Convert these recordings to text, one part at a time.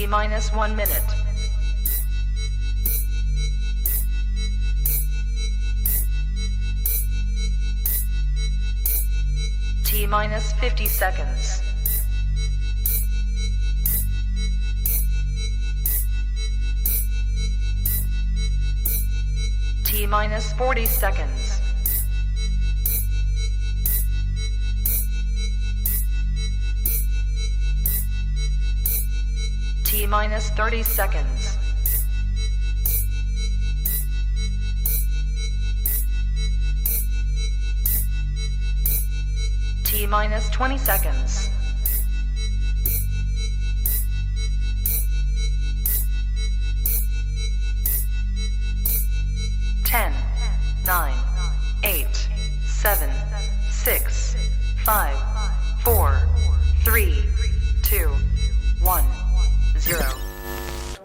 T-minus 1 minute. T-minus 50 seconds. T-minus 40 seconds. T-minus 30 seconds. T-minus 20 seconds. Ten, 9, 8, 7, 6, 5, 4, 3, 2, 1, 0.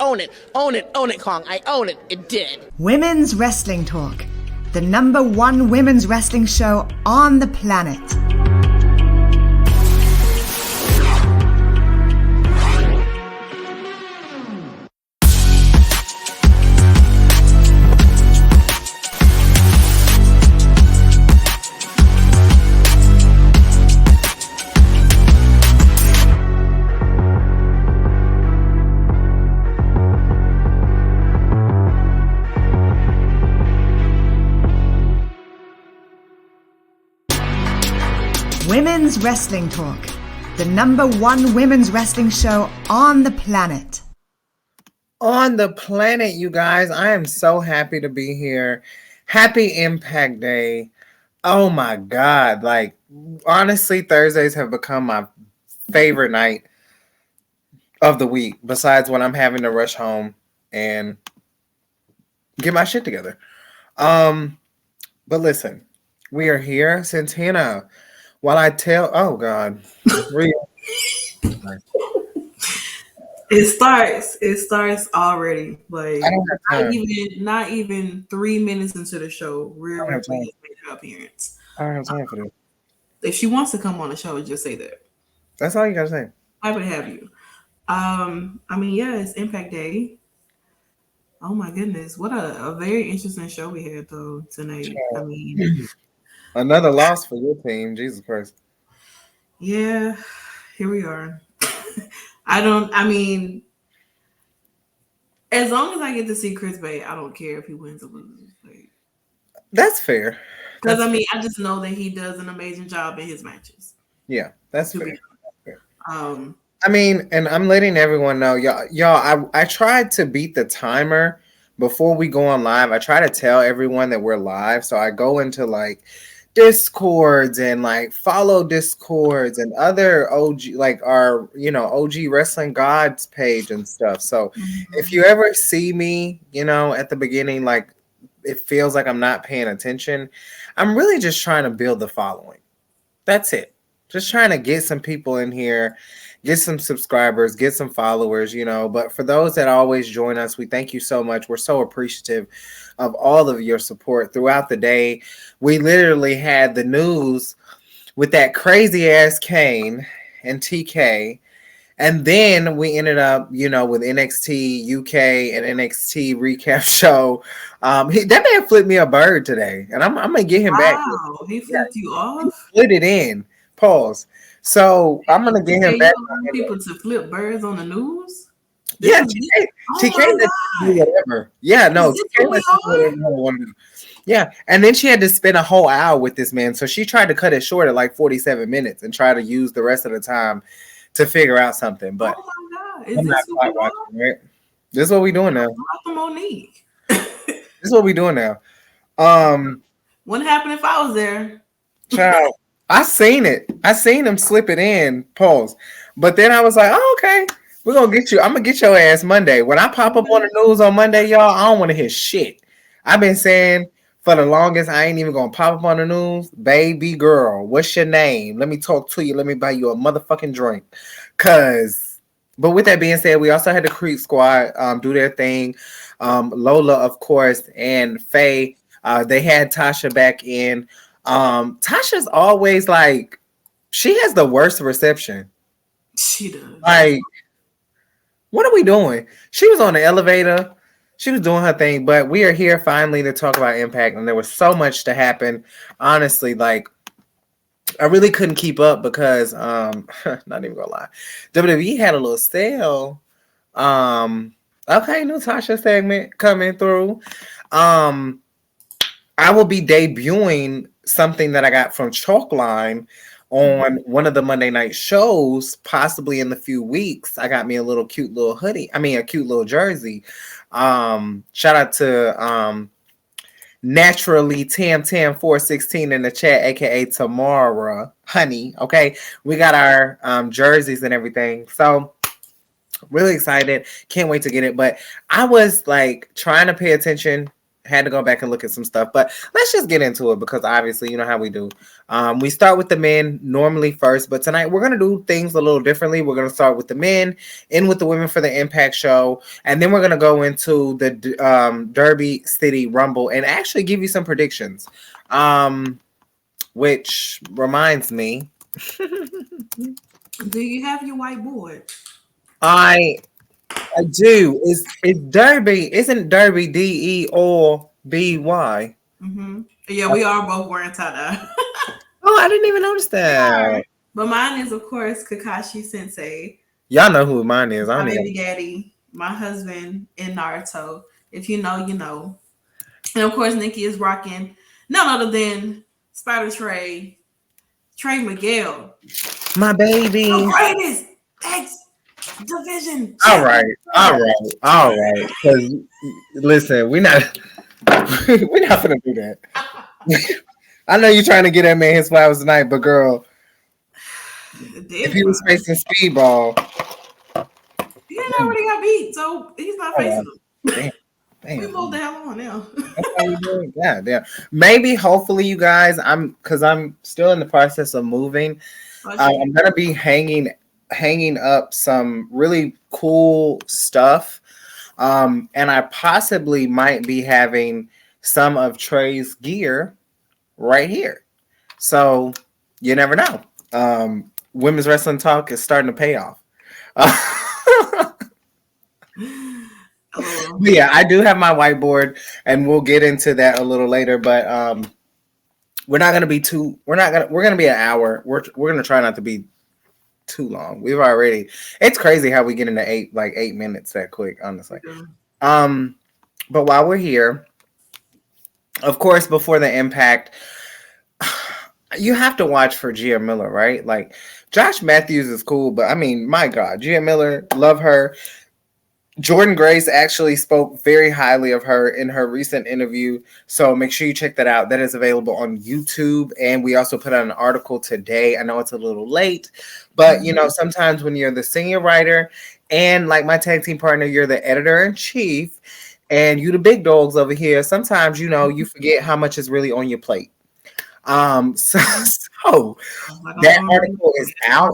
Own it, own it, own it, Kong. I own it. It did. Women's Wrestling Talk, the #1 women's wrestling show on the planet. Women's Wrestling Talk, the #1 women's wrestling show on the planet. On the planet, you guys. I am so happy to be here. Happy Impact Day. Oh my God. Like, honestly, Thursdays have become my favorite night of the week, besides when I'm having to rush home and get my shit together. But listen, we are here. Santana, while I tell, oh God, It starts already. Like I don't have time. not even 3 minutes into the show, Rhea Ripley has made her appearance. I don't have time for this. If she wants to come on the show, just say that. That's all you gotta say. I would have you. It's Impact Day. Oh my goodness, what a very interesting show we had though tonight. I mean, another loss for your team, Jesus Christ. Yeah, here we are. As long as I get to see Chris Bay, I don't care if he wins or loses. Like, that's fair. Because I just know that he does an amazing job in his matches. Yeah, that's fair. And I'm letting everyone know, y'all. I tried to beat the timer before we go on live. I try to tell everyone that we're live, so I go into like Discords and like follow Discords and other OG, like our OG Wrestling Gods page and stuff. So if you ever see me, at the beginning, like it feels like I'm not paying attention, I'm really just trying to build the following. That's it. Just trying to get some people in here, get some subscribers, get some followers, But for those that always join us, we thank you so much. We're so appreciative of all of your support throughout the day. We literally had the news with that crazy ass Kane and TK. And then we ended up, with NXT UK and NXT recap show. That man flipped me a bird today. And I'm going to get him back. Wow, he flipped you off? He split it in. Pause. So I'm going to get him back. People to flip birds on the news? Yeah, TK do whatever. Yeah, no, TK lets you do whatever you want to do. Yeah, and then she had to spend a whole hour with this man, so she tried to cut it short at like 47 minutes and try to use the rest of the time to figure out something. But oh my God, I'm not quite watching, right? This is what we're doing now. Monique. This is what we're doing now. What happened if I was there? Child, I seen it. I seen him slip it in. Pause. But then I was like, oh, okay. We're going to get you. I'm going to get your ass Monday. When I pop up on the news on Monday, y'all, I don't want to hear shit. I've been saying for the longest, I ain't even going to pop up on the news. Baby girl, what's your name? Let me talk to you. Let me buy you a motherfucking drink. But with that being said, we also had the Creep Squad do their thing. Lola, of course, and Faye, they had Tasha back in. Tasha's always like, she has the worst reception. She does. Like, What are we doing? She was on the elevator. She was doing her thing, but we are here finally to talk about Impact, and there was so much to happen. Honestly, like I really couldn't keep up because not even gonna lie, WWE had a little sale. Okay, new Tasha segment coming through. I will be debuting something that I got from Chalkline on one of the Monday night shows, possibly in the few weeks. I got me a little cute little hoodie. I mean, a cute little jersey. Shout out to Naturally Tam 416 in the chat, aka Tamara Honey. Okay, we got our jerseys and everything. So really excited. Can't wait to get it. But I was like trying to pay attention. Had to go back and look at some stuff, but let's just get into it because obviously you know how we do. We start with the men normally first, but tonight we're going to do things a little differently. We're going to start with the men, end with the women for the Impact show, and then we're going to go into the Derby City Rumble and actually give you some predictions. Which reminds me, Do you have your whiteboard? I do. Is Derby? Isn't Derby DERBY? Mm-hmm. Yeah, we are both wearing tie-dye. Oh, I didn't even notice that. But mine is, of course, Kakashi Sensei. Y'all know who mine is. I My don't baby even... daddy, my husband in Naruto. If you know, you know. And of course, Nikki is rocking none other than Spider Trey Miguel. My baby. The greatest X division. All right. Because listen, we're not gonna do that. I know you're trying to get that man his flowers tonight, but girl, if he was facing Speedball, he already got beat, so he's not facing him. Damn. We moved the hell on now. That's how you do it. Yeah. Maybe, hopefully, you guys. I'm still in the process of moving. I'm gonna be hanging up some really cool stuff, and I possibly might be having some of Trey's gear right here. So you never know. Women's wrestling talk is starting to pay off. But yeah, I do have my whiteboard, and we'll get into that a little later. But we're gonna be an hour. We're gonna try not to be too long. It's crazy how we get into 8 minutes that quick, honestly. But while we're here, of course, before the Impact, you have to watch for Gia Miller, right? Like, Josh Matthews is cool, but I mean, my God, Gia Miller, love her. Jordan Grace actually spoke very highly of her in her recent interview, so make sure you check that out. That is available on YouTube, and we also put out an article today. I know it's a little late, but you know, sometimes when you're the senior writer and like my tag team partner, you're the editor-in-chief, and you the big dogs over here, sometimes, you know, you forget how much is really on your plate. So that article is out.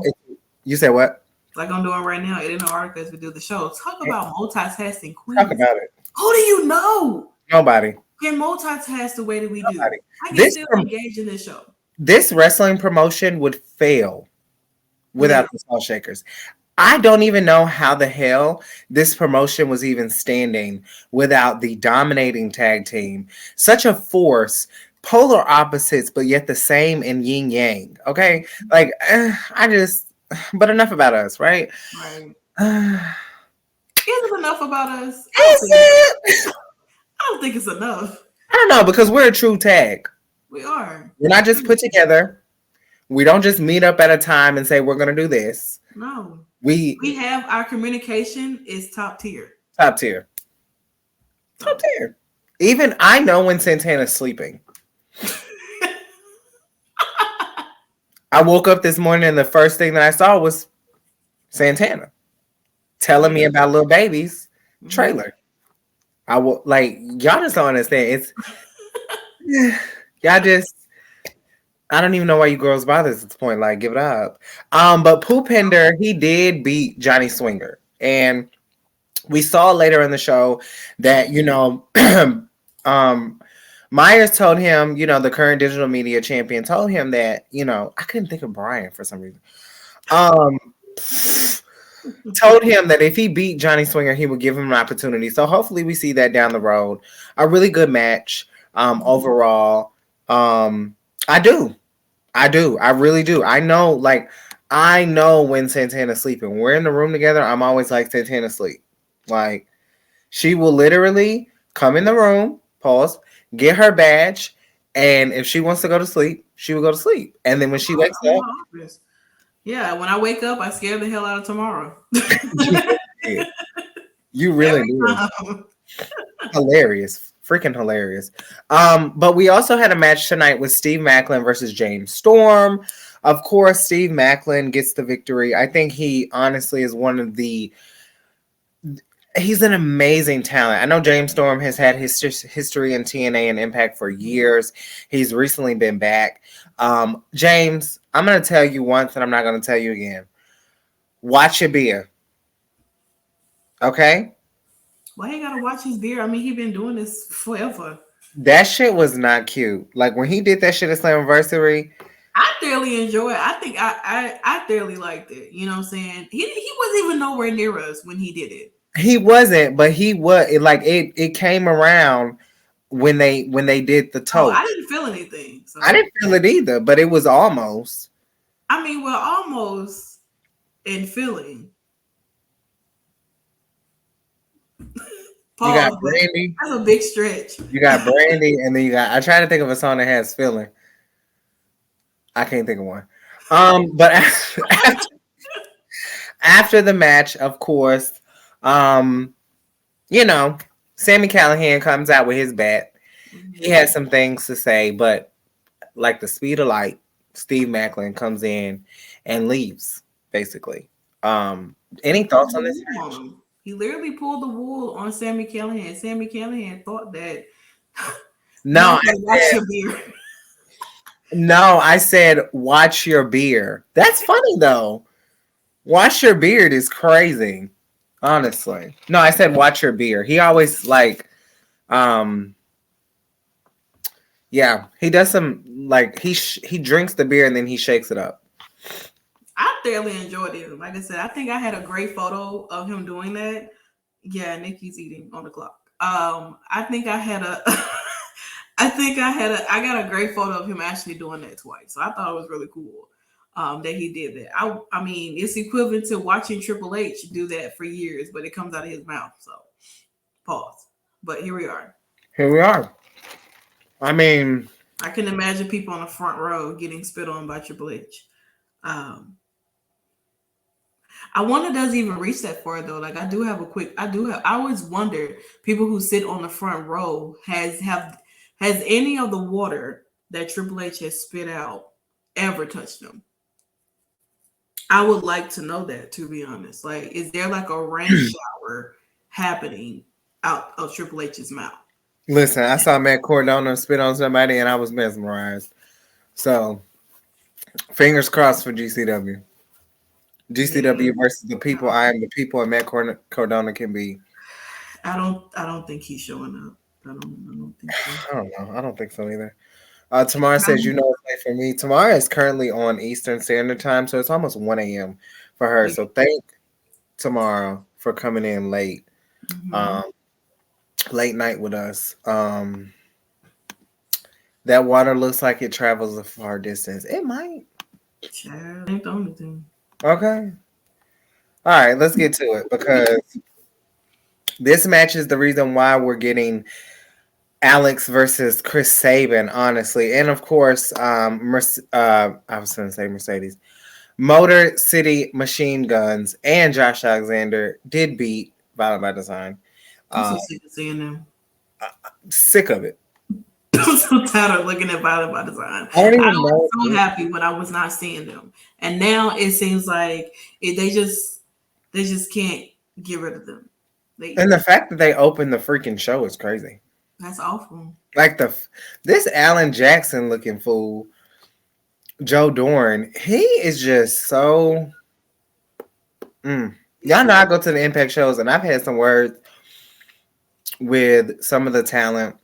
You said what? Like I'm doing right now, in the article as we do the show. Talk about multitasking queens. Talk about it. Who do you know? Nobody can multitask the way that we do. I can still engage in this show. This wrestling promotion would fail without the Salt Shakkas. I don't even know how the hell this promotion was even standing without the dominating tag team. Such a force, polar opposites, but yet the same in yin yang. Okay, like but enough about us, right? Right. Is it enough about us? Is it? I don't think it's enough. I don't know, because we're a true tag. We are. We're not just put together. We don't just meet up at a time and say we're going to do this. No. We have our communication is top tier. Top tier. Top tier. Even I know when Santana's sleeping. I woke up this morning and the first thing that I saw was Santana telling me about Lil Baby's trailer. I will y'all just don't understand. It's I don't even know why you girls bother at this point. Like, give it up. But Poopender, he did beat Johnny Swinger. And we saw later in the show that, you know, Myers told him, you know, the current digital media champion told him that, you know, I couldn't think of Brian for some reason. told him that if he beat Johnny Swinger, he would give him an opportunity. So hopefully we see that down the road. A really good match overall. I do. I really do. I know when Santana's sleeping. When we're in the room together, I'm always like, Santana's sleep. Like, she will literally come in the room, pause, get her badge, and if she wants to go to sleep, she will go to sleep. And then when she wakes up, yeah, when I wake up, I scare the hell out of tomorrow. you really do. Hilarious. Freaking hilarious. But we also had a match tonight with Steve Macklin versus James Storm. Of course, Steve Macklin gets the victory. I think he honestly is he's an amazing talent. I know James Storm has had his history in TNA and Impact for years. He's recently been back. James, I'm going to tell you once and I'm not going to tell you again. Watch your beer. Okay? Why he gotta watch his beer? I mean, he been doing this forever. That shit was not cute. Like when he did that shit at Slammiversary, I thoroughly enjoyed it. I think I thoroughly liked it. You know what I'm saying? He wasn't even nowhere near us when he did it. he wasn't, but he was. It came around when they did the toe. I didn't feel anything. So. I didn't feel it either, but it was almost. I mean, well, almost in feeling. Pause, you got Brandy. That's a big stretch. You got Brandy, and then you got. I try to think of a song that has feeling. I can't think of one. But after the match, of course, you know, Sami Callihan comes out with his bat. Mm-hmm. He has some things to say, but like the speed of light, Steve Macklin comes in and leaves, basically. Any thoughts on this match? He literally pulled the wool on Sami Callihan. Sami Callihan thought that. No, I said watch your beer. That's funny though. Watch your beard is crazy. Honestly. No, I said watch your beer. He always yeah, he does some he drinks the beer and then he shakes it up. I thoroughly enjoyed it. Like I said, I think I had a great photo of him doing that. Yeah, Nikki's eating on the clock. I got a great photo of him actually doing that twice. So I thought it was really cool that he did that. I mean, it's equivalent to watching Triple H do that for years, but it comes out of his mouth. So pause. But here we are. I mean, I can imagine people on the front row getting spit on by Triple H. I wonder does he even reach that far though. Like I always wonder people who sit on the front row has any of the water that Triple H has spit out ever touched them? I would like to know that, to be honest. Like, is there like a rain shower happening out of Triple H's mouth? Listen, I saw Matt Cardona spit on somebody and I was mesmerized. So fingers crossed for GCW. GCW versus the people. I am the people, and Matt Cardona can be. I don't think he's showing up. I don't think so. I don't know. I don't think so either. Tamara says, it's late for me. Tamara is currently on Eastern Standard Time, so it's almost 1 a.m. for her. So thank Tamara for coming in late. Mm-hmm. Late night with us. That water looks like it travels a far distance. It might. Child, ain't the only thing. Okay. All right, let's get to it because this match is the reason why we're getting Alex versus Chris Sabin, honestly. And of course, I was going to say Mercedes. Motor City Machine Guns and Josh Alexander did beat Violent by Design. I'm so sick of seeing them. Sick of it. I'm so tired of looking at Violent by Design. I was so happy when I was not seeing them. And now it seems like they just can't get rid of them. And the fact that they opened the freaking show is crazy. That's awful. Like this Alan Jackson looking fool, Joe Dorn, he is just so. Y'all know I go to the Impact shows and I've had some words with some of the talent.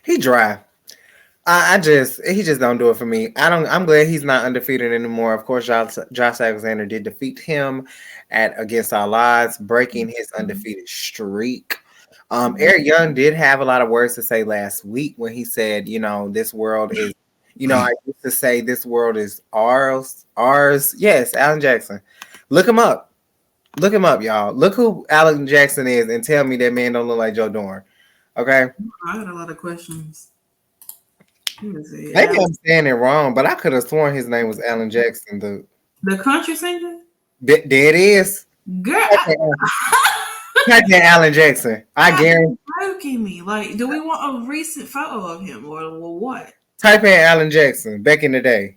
He dry. He just don't do it for me. I'm glad he's not undefeated anymore. Of course, Josh Alexander did defeat him at Against All Odds, breaking his undefeated streak. Eric Young did have a lot of words to say last week when he said, this world is, I used to say this world is ours. Yes, Alan Jackson. Look him up. Look him up, y'all. Look who Alan Jackson is and tell me that man don't look like Joe Dorn. Okay? I got a lot of questions. Maybe I'm saying it wrong, but I could have sworn his name was Alan Jackson. The country singer? There it is. Girl. Type in Alan Jackson. I guarantee. Joking me. Like, do we want a recent photo of him or what? Type in Alan Jackson back in the day.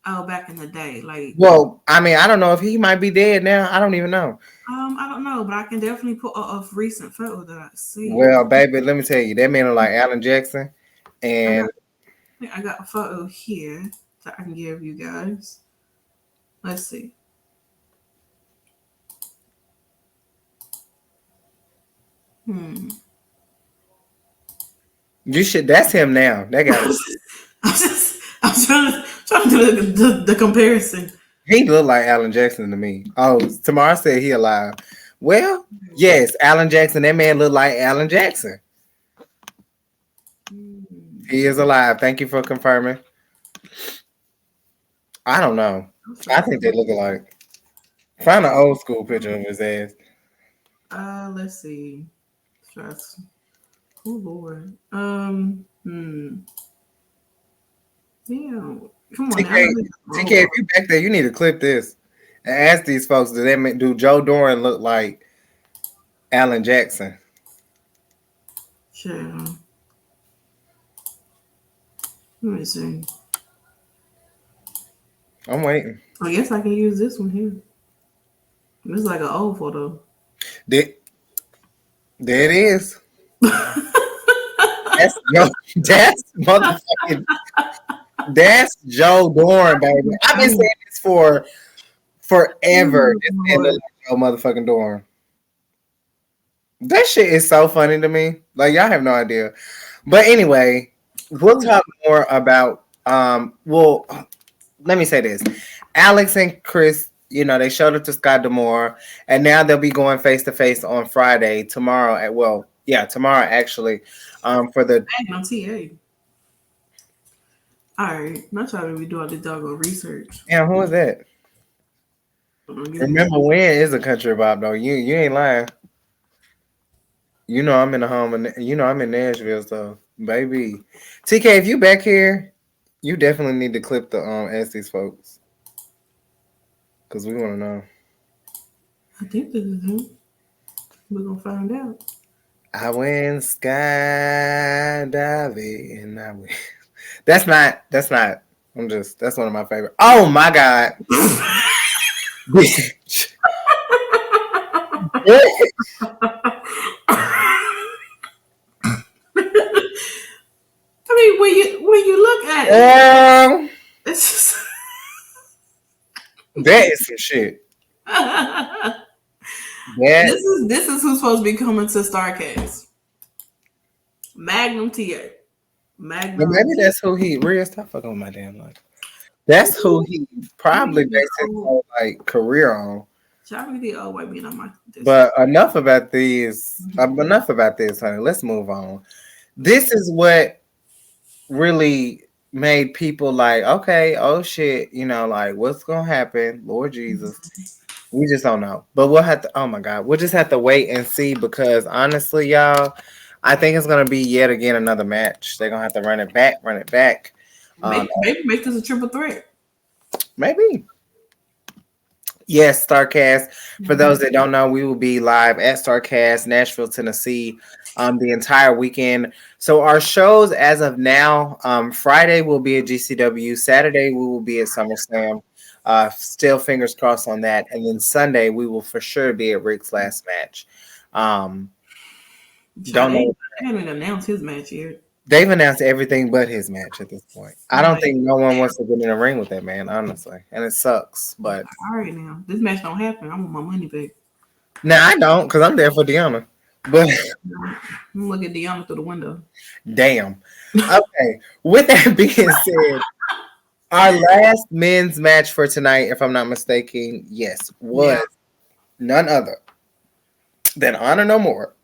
Oh, back in the day. Like, well, I mean, I don't know if he might be dead now. I don't even know. I don't know, but I can definitely put a recent photo that I see. Well, baby, let me tell you, that man look like Alan Jackson. And I got a photo here that I can give you guys. Let's see. You should. That's him now. That guy. I'm trying to do the comparison. He look like Alan Jackson to me. Oh, Tamara said he alive. Well, yes, Alan Jackson. That man look like Alan Jackson. He is alive. Thank you for confirming. I don't know. I think they look alike. Find an old school picture of his ass. Let's see. Stress. Oh Lord. Yeah. Come on. TK, if you back there, you need to clip this and ask these folks, do Joe Dorn look like Alan Jackson? Sure. Let me see. I'm waiting. I guess I can use this one here. It's like an old photo. There it is. That's motherfucking. That's Joe Dorn, baby. I've been saying this for forever. Joe motherfucking Dorn. That shit is so funny to me. Like, y'all have no idea. But anyway, we'll talk more about. Well, let me say this: Alex and Chris, they showed up to Scott D'Amore, and now they'll be going face to face on Friday. Tomorrow actually. For the Magnum TA. All right, not trying to do all this doggone research. Yeah, who is that? Remember when is a country bop though? You ain't lying. I'm in the home, and I'm in Nashville, so baby. TK, if you back here, you definitely need to clip the ask these folks, cause we want to know. I think this is him. We're gonna find out. I went skydiving, and I went. That's not. That's one of my favorite. Oh my God. Bitch. I mean, when you look at it, it's just that is some shit. This is who's supposed to be coming to Starcast. Magnum TA. Magnum. Maybe that's who he. Real, stop fucking with my damn life. That's who he probably based his whole career on. The old white being on my. But enough about these. Enough about this, honey. Let's move on. This is what really made people like, okay, oh shit, what's gonna happen? Lord Jesus. We just don't know. But we'll have to, oh my God, we'll just have to wait and see, because honestly, y'all, I think it's going to be yet again another match. They're going to have to run it back. Maybe make this a triple threat. Maybe. Yes, Starcast. For those that don't know, we will be live at Starcast, Nashville, Tennessee, the entire weekend. So our shows as of now, Friday will be at GCW. Saturday, we will be at SummerSlam. Still fingers crossed on that. And then Sunday, we will for sure be at Rick's last match. Don't know. They haven't announced his match yet. They've announced everything but his match at this point. I don't think no one wants to get in a ring with that man, honestly. And it sucks. But all right, now this match don't happen. I want my money back. Nah, I don't, because I'm there for Deanna. But I'm looking at Deanna through the window. damn. Okay. With that being said, our last men's match for tonight, if I'm not mistaken, yes, was Yeah. none other than Honor No More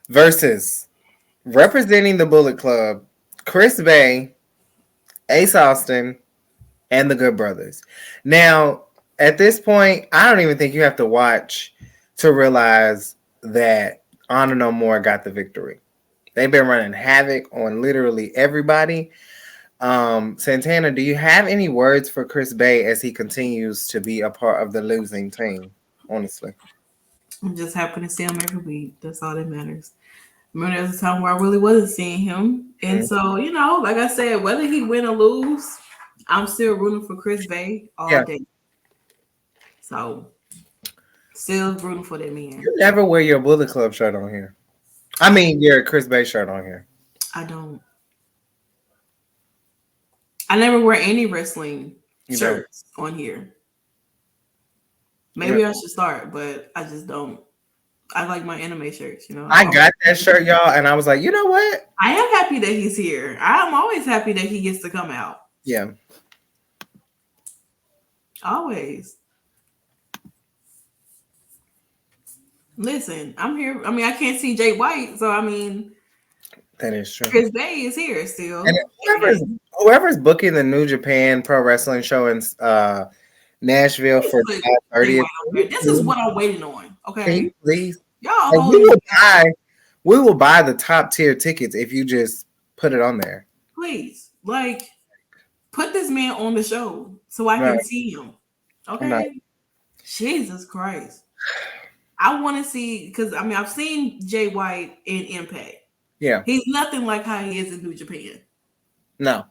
versus representing the Bullet Club, Chris Bay, Ace Austin, and the Good Brothers. Now, at this point, I don't even think you have to watch to realize that Honor No More got the victory. They've been running havoc on literally everybody. Santana, do you have any words for Chris Bay as he continues to be a part of the losing team? Honestly, I'm just happy to see him every week. That's all that matters. Remember, there was a time where I really wasn't seeing him, and so like I said, whether he win or lose, I'm still rooting for Chris Bay all day. So, still rooting for that man. You never wear your Bullet Club shirt on here. I mean, your Chris Bay shirt on here. I don't. I never wear any wrestling shirts on here. Maybe I should start, but I just don't. I like my anime shirts, I got that shirt, y'all, and I was like, you know what? I am happy that he's here. I'm always happy that he gets to come out. Yeah. Always. Listen, I'm here. I mean, I can't see Jay White, so I mean, that is true. Chris Bay is here still. And whoever's booking the New Japan Pro Wrestling show in Nashville for July 30th. This is what I'm waiting on. Okay, can you please? Y'all, we will buy the top tier tickets if you just put it on there. Please, put this man on the show so I can see him. Okay, Jesus Christ. I want to see, because I mean, I've seen Jay White in Impact. Yeah. He's nothing like how he is in New Japan. No.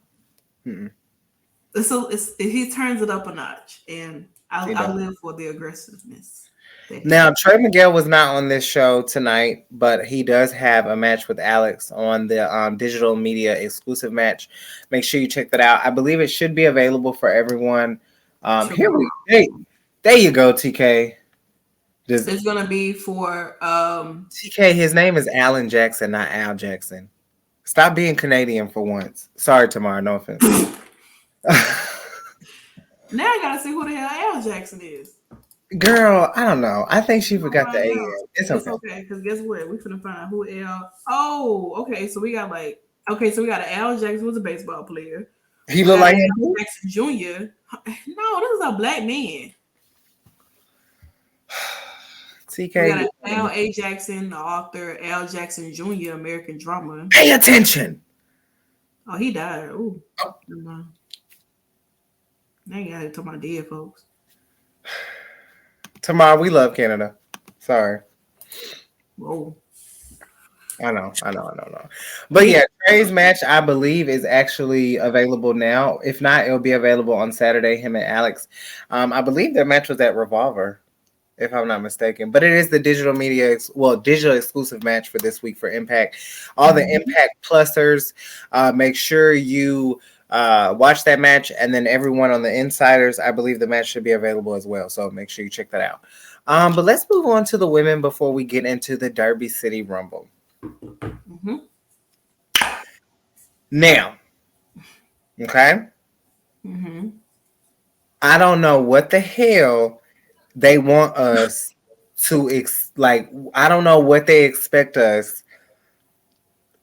So he turns it up a notch, and I live for the aggressiveness. Now, Trey Miguel was not on this show tonight, but he does have a match with Alex on the digital media exclusive match. Make sure you check that out. I believe it should be available for everyone. There you go, TK. It's gonna be for TK. His name is Alan Jackson, not Al Jackson. Stop being Canadian for once. Sorry, Tamara. No offense. Now I gotta see who the hell Al Jackson is. Girl, I don't know. I think she forgot the A. It's okay. Because guess what? We're gonna find out who Al. Oh, okay. So we got an Al Jackson who's a baseball player. He look like him. Jackson Jr. No, this is a black man. TK. We got Al A. Jackson, the author, Al Jackson Jr., American drama. Pay attention. Oh, he died. Ooh. Oh. No. Now you gotta talk about dead folks. Tomorrow, we love Canada. Sorry. Whoa. I know. But yeah, Trey's match, I believe, is actually available now. If not, it'll be available on Saturday, him and Alex. I believe their match was at Revolver, if I'm not mistaken. But it is the digital exclusive match for this week for Impact. All the Impact Plusers, make sure you watch that match. And then everyone on the Insiders, I believe the match should be available as well. So make sure you check that out. But let's move on to the women before we get into the Derby City Rumble. Mm-hmm. Now, okay? Mm-hmm. I don't know what the hell they want us to I don't know what they expect us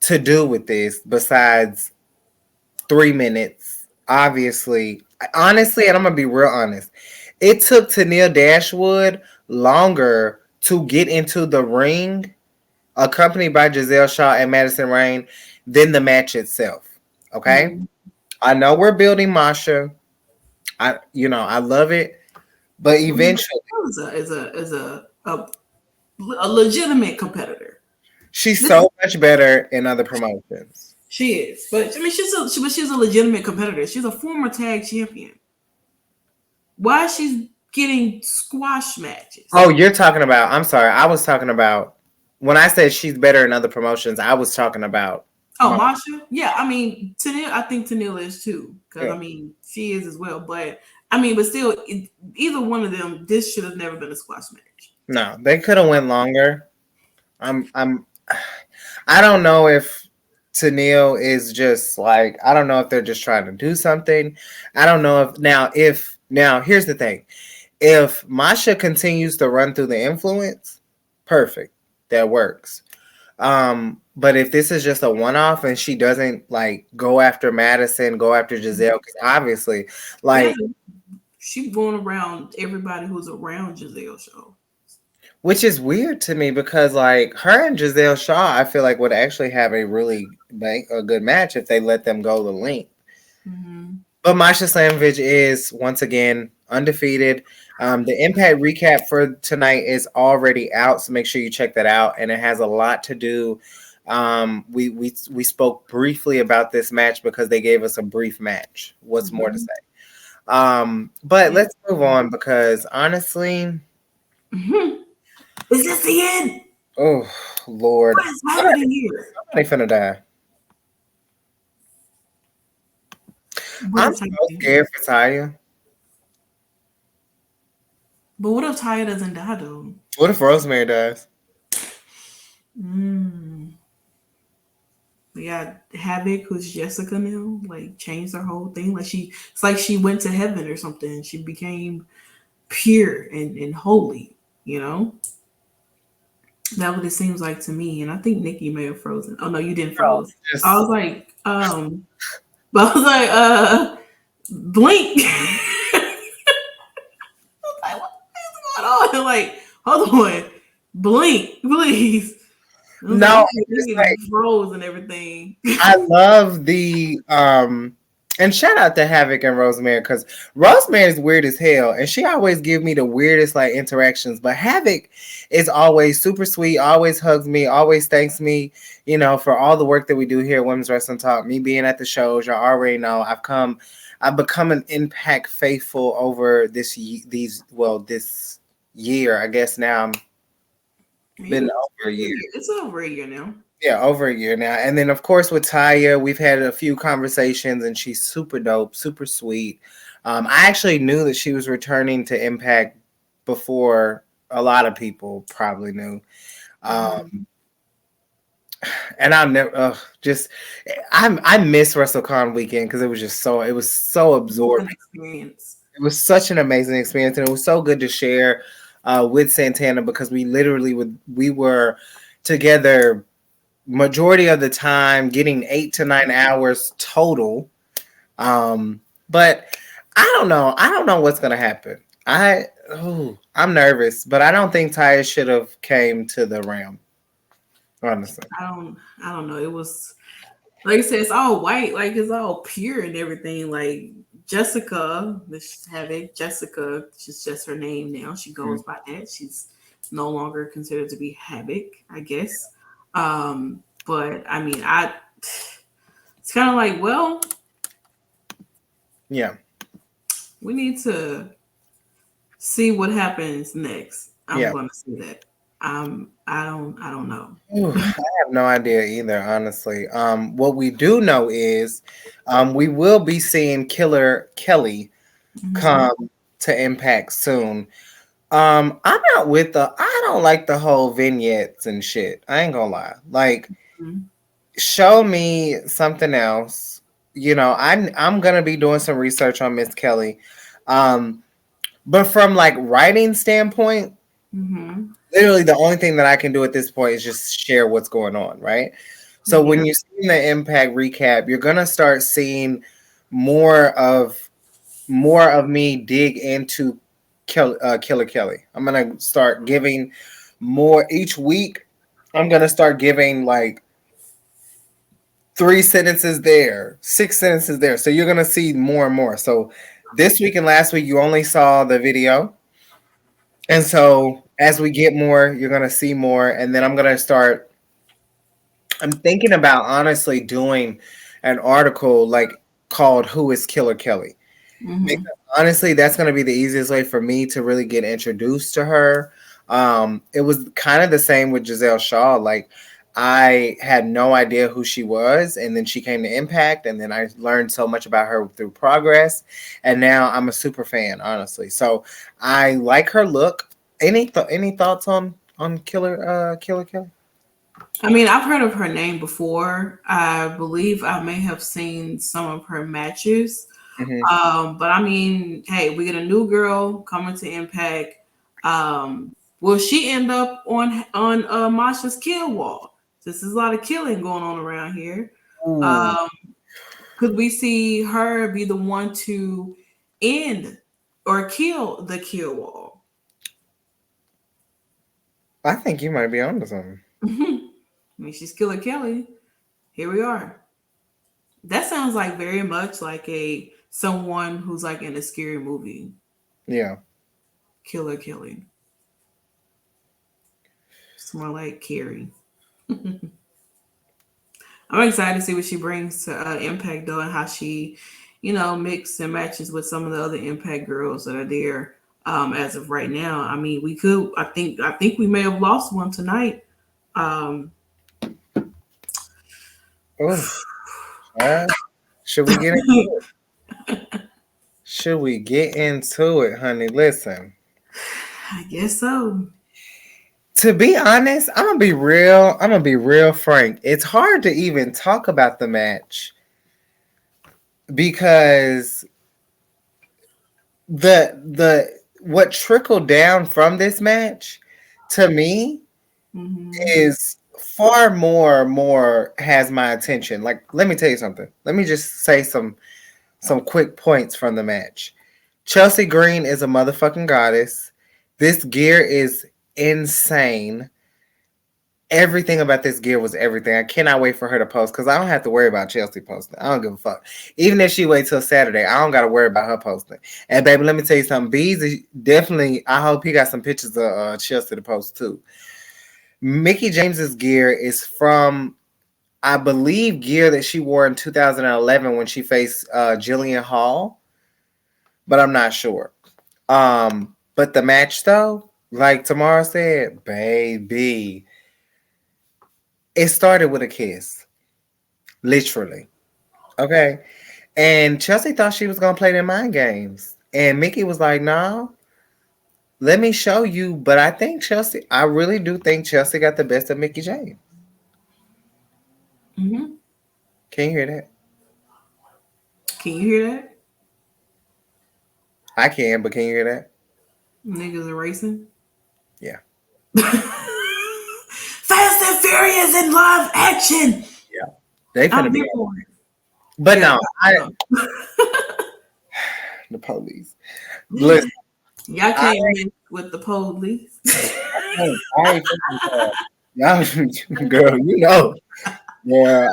to do with this besides 3 minutes. Honestly, and I'm gonna be real honest, it took Tennille Dashwood longer to get into the ring, accompanied by Giselle Shaw and Madison Rain, than the match itself. Okay, mm-hmm. I know we're building Masha. I love it, but eventually, is a legitimate competitor. She's so much better in other promotions. She is, but I mean, she's a legitimate competitor. She's a former tag champion. Why is she getting squash matches? Oh, you're talking about? I'm sorry, I was talking about when I said she's better in other promotions. I was talking about. Oh, Masha? Yeah, I mean, Tennille. I think Tennille is too, because I mean, she is as well. But I mean, but still, either one of them, this should have never been a squash match. No, they could have went longer. I'm I don't know if Tennille is just like, I don't know if they're just trying to do something. I don't know if now here's the thing. If Masha continues to run through the influence, perfect. That works. But if this is just a one-off and she doesn't like go after Madison, go after Giselle, because obviously, Yeah, like, she going around everybody who's around Giselle show. which is weird to me because like her and Giselle Shaw, I feel like would actually have a really a good match if they let them go the length. Mm-hmm. But Masha Slamovich is once again undefeated. The Impact recap for tonight is already out, so make sure you check that out. And it has a lot to do. We spoke briefly about this match because they gave us a brief match. What's more to say? But let's move on because honestly, Mm-hmm. Is this the end? oh Lord, What is happening here? somebody finna die. What I'm if so Taya? scared for Taya. But what if Taya doesn't die though? What if Rosemary dies? Mm. We got Havoc, who's Jessica now, like changed her whole thing. It's like she went to heaven or something. She became pure and holy, you know? That's what it seems like to me. And I think Nikki may have frozen. Oh no, you didn't No, froze. I just was like, but I was like, blink. I was like, what is going on? Like, hold on. Blink, please. I was like, no. Nikki done froze and everything. I love the and shout out to Havoc and Rosemary because Rosemary is weird as hell and she always give me the weirdest like interactions. But Havoc is always super sweet, always hugs me, always thanks me, for all the work that we do here at Women's Wrestling Talk. Me being at the shows, y'all already know I've become an Impact faithful over this year. I guess now I'm been over a year. It's over a year now. Yeah, over a year now. And then, of course, with Taya, we've had a few conversations, and she's super dope, super sweet. I actually knew that she was returning to Impact before a lot of people probably knew. And I'll never I miss WrestleCon weekend because it was so absorbing. Experience. It was such an amazing experience, and it was so good to share with Santana because we were together majority of the time, getting 8 to 9 hours total. But I don't know. I don't know what's gonna happen. I'm nervous, but I don't think Taya should have came to the Ram. Honestly, I don't know. It was like I said, it's all white, like it's all pure and everything. Like Jessica, let's have it. Jessica, she's just her name now. She goes by that. She's no longer considered to be Havoc, I guess. But I mean, it's kind of like, well, yeah, we need to see what happens next. I'm going to see that. I don't know. Ooh, I have no idea either, honestly. What we do know is, we will be seeing Killer Kelly come to Impact soon. I'm not with I don't like the whole vignettes and shit. I ain't gonna lie. Like, show me something else. I'm gonna be doing some research on Miss Kelly. But from like writing standpoint, literally the only thing that I can do at this point is just share what's going on, right? So when you see the Impact recap, you're gonna start seeing more of me dig into Killer Kelly. I'm gonna start giving more each week. I'm gonna start giving like 3 sentences there, 6 sentences there. So you're gonna see more and more. So this week and last week you only saw the video, and so as we get more, you're gonna see more, and then I'm thinking about honestly doing an article like called "Who is Killer Kelly?" Because honestly, that's going to be the easiest way for me to really get introduced to her. It was kind of the same with Giselle Shaw. Like, I had no idea who she was, and then she came to Impact, and then I learned so much about her through Progress, and now I'm a super fan, honestly. So I like her look. Any thoughts on Killer Kelly? I mean, I've heard of her name before. I believe I may have seen some of her matches. Mhm. But I mean, hey, we get a new girl coming to Impact. Will she end up on Masha's kill wall? This is a lot of killing going on around here. Ooh, Um, could we see her be the one to end or kill the kill wall? I think you might be onto something. I mean, she's Killer Kelly. Here we are. That sounds like very much like a someone who's like in a scary movie. Yeah. Killer Kelly. It's more like Carrie. I'm excited to see what she brings to Impact though, and how she, mix and matches with some of the other Impact girls that are there as of right now. I mean, we could. I think we may have lost one tonight. Um, Oh, child. Should we get in? Should we get into it, honey? Listen. I guess so. To be honest, I'm gonna be real. I'm gonna be real frank. It's hard to even talk about the match because the what trickled down from this match to me Hmm. is far more has my attention. Like, let me tell you something. Let me just say some quick points from the match. Chelsea Green is a motherfucking goddess. This gear is insane. Everything about this gear was everything. I cannot wait for her to post because I don't have to worry about Chelsea posting. I don't give a fuck. Even if she waits till Saturday, I don't got to worry about her posting. And baby, let me tell you something. Bees is definitely. I hope he got some pictures of Chelsea to post too. Mickie James's gear is from, I believe, gear that she wore in 2011 when she faced Jillian Hall, but I'm not sure. But the match though, like Tamara said, baby, it started with a kiss, literally. Okay, and Chelsea thought she was gonna play their mind games, and Mickie was like, "No, let me show you." But I think Chelsea, I really do think Chelsea got the best of Mickie James. Hmm. Can you hear that? Can you hear that? I can, but can you hear that? Niggas are racing. Yeah, Fast and Furious in live action. yeah. They I'm finna be. here for it. But Yeah. no, the police. Listen, Y'all I can't mess with the police. I ain't fucking bad. Y'all, girl, you know. Yeah,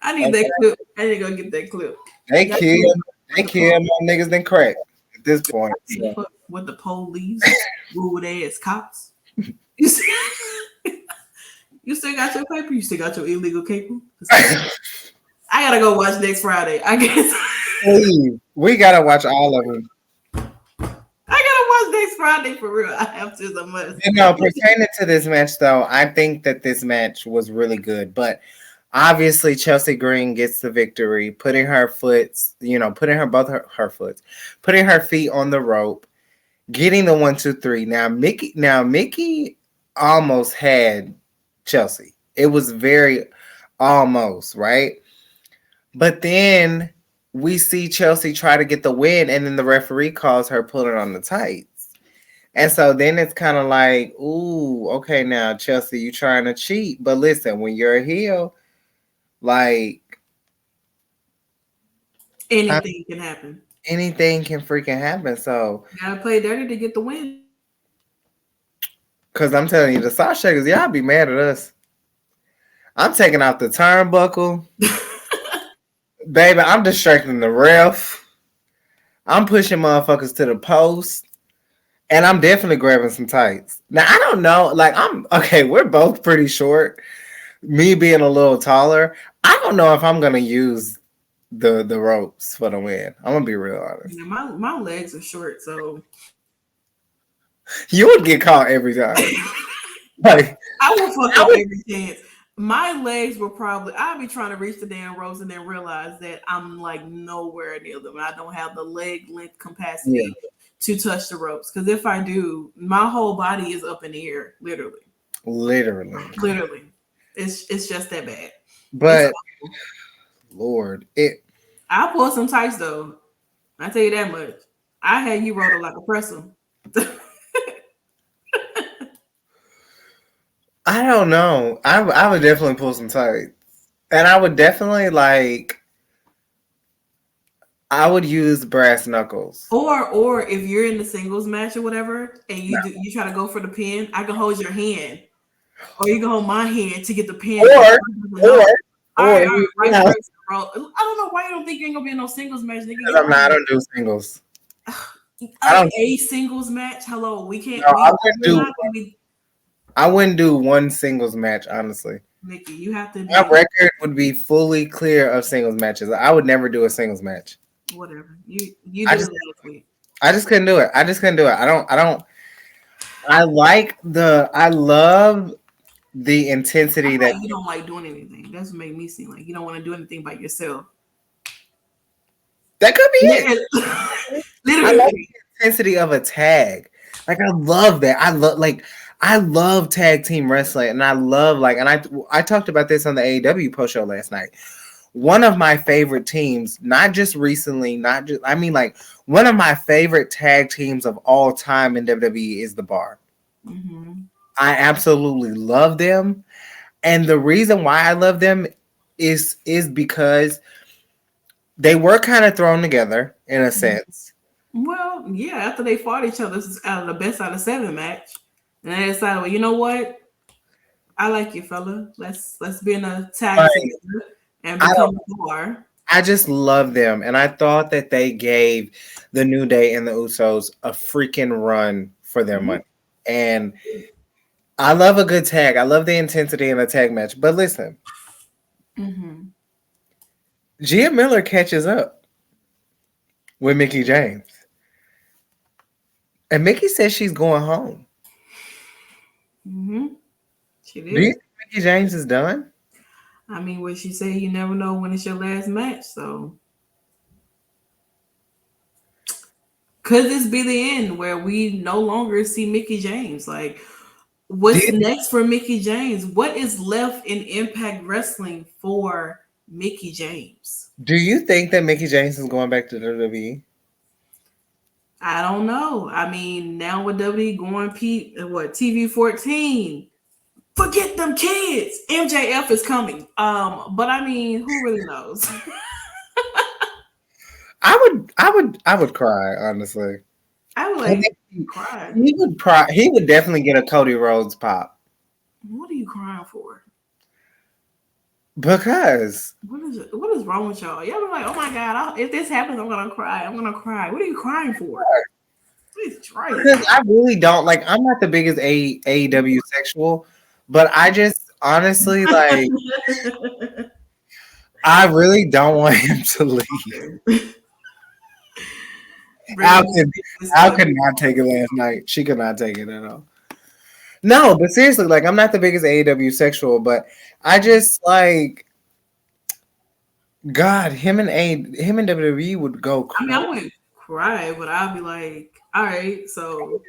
I need okay. that clip. I need to go get that clip. They Y'all kill, can't mess they with the kill police. more niggas than crack at this point. Can't So. fuck with the police. Rude ass cops. You see? You still got your paper? You still got your illegal paper? I gotta go watch next Friday. I guess Please, we gotta watch all of them. I gotta watch next Friday for real. I have to. I must. You know, pertaining to this match, though, I think that this match was really good. But obviously, Chelsea Green gets the victory, putting her foot, putting her both her foot, putting her feet on the rope, getting the 1, 2, 3. Now Mickey almost had Chelsea. It was very almost right, but then we see Chelsea try to get the win, and then the referee calls her pulling on the tights. And so then it's kind of like, ooh, okay, now Chelsea, you trying to cheat. But listen, when you're a heel, like Anything can happen. anything can freaking happen. So, You gotta play dirty to get the win. because I'm telling you, the Salt Shakkas, y'all be mad at us. I'm taking out the turnbuckle. Baby, I'm distracting the ref. I'm pushing motherfuckers to the post. And I'm definitely grabbing some tights. Now, I don't know. Like, we're both pretty short. Me being a little taller, I don't know if I'm going to use the ropes for the win. I'm going to be real honest. You know, my legs are short, so You would get caught every time. Like, I will fuck up every chance. My legs will probably, I'll be trying to reach the damn ropes and then realize that I'm like nowhere near them. I don't have the leg length capacity to touch the ropes. Because if I do, my whole body is up in the air, literally. Literally. It's just that bad. But Lord, I'll pull some tights though. I tell you that much. I had you roll like a pretzel. I don't know. I would definitely pull some tights. And I would definitely I would use brass knuckles. Or if you're in the singles match or whatever, and you try to go for the pin, I can hold your hand, or you can hold my hand to get the pin. All right, vice versa, bro. I don't know why you don't think you ain't gonna be in no singles match, nigga. I don't do singles. A singles match. Hello, we can't. No, I wouldn't do one singles match, honestly. Mickie, you have to. My record would be fully clear of singles matches. I would never do a singles match. Whatever. You did it last week. I just couldn't do it. I don't. I love the intensity that you don't like doing anything. That's what made me seem like you don't want to do anything by yourself. That could be it. Literally. I love the intensity of a tag. Like I love that. I love tag team wrestling, and I love I talked about this on the AEW post show last night. One of my favorite teams, not just recently, one of my favorite tag teams of all time in WWE is The Bar. Mm-hmm. I absolutely love them, and the reason why I love them is because they were kind of thrown together in a sense. Well, yeah, after they fought each other out of the best out of 7 match, and they decided, well, you know what? I like you, fella. Let's be in a tag together and become a Bar. I just love them, and I thought that they gave the New Day and the Usos a freaking run for their money. And I love a good tag. I love the intensity in a tag match. But listen, Gia Miller catches up with Mickie James. And Mickie says she's going home. She did. Do you think Mickie James is done? I mean, what she said, you never know when it's your last match. So, could this be the end where we no longer see Mickie James? Like, what's next for Mickie James? What is left in Impact Wrestling for Mickie James? Do you think that Mickie James is going back to WWE? I don't know. I mean, now with WWE going TV 14, forget them kids. MJF is coming. But I mean, who really knows? I would cry, honestly. I would cry. He would cry. He would definitely get a Cody Rhodes pop. What are you crying for? Because what is wrong with y'all? Y'all be like, oh my god, if this happens, I'm gonna cry. What are you crying for? Because I really don't I'm not the biggest AEW sexual, but I just honestly I really don't want him to leave. Al could not take it last night. She could not take it at all. No, but seriously, I'm not the biggest AEW sexual, but I just God, him and WWE would go crazy. I mean, I wouldn't cry, but I'd be like, all right, so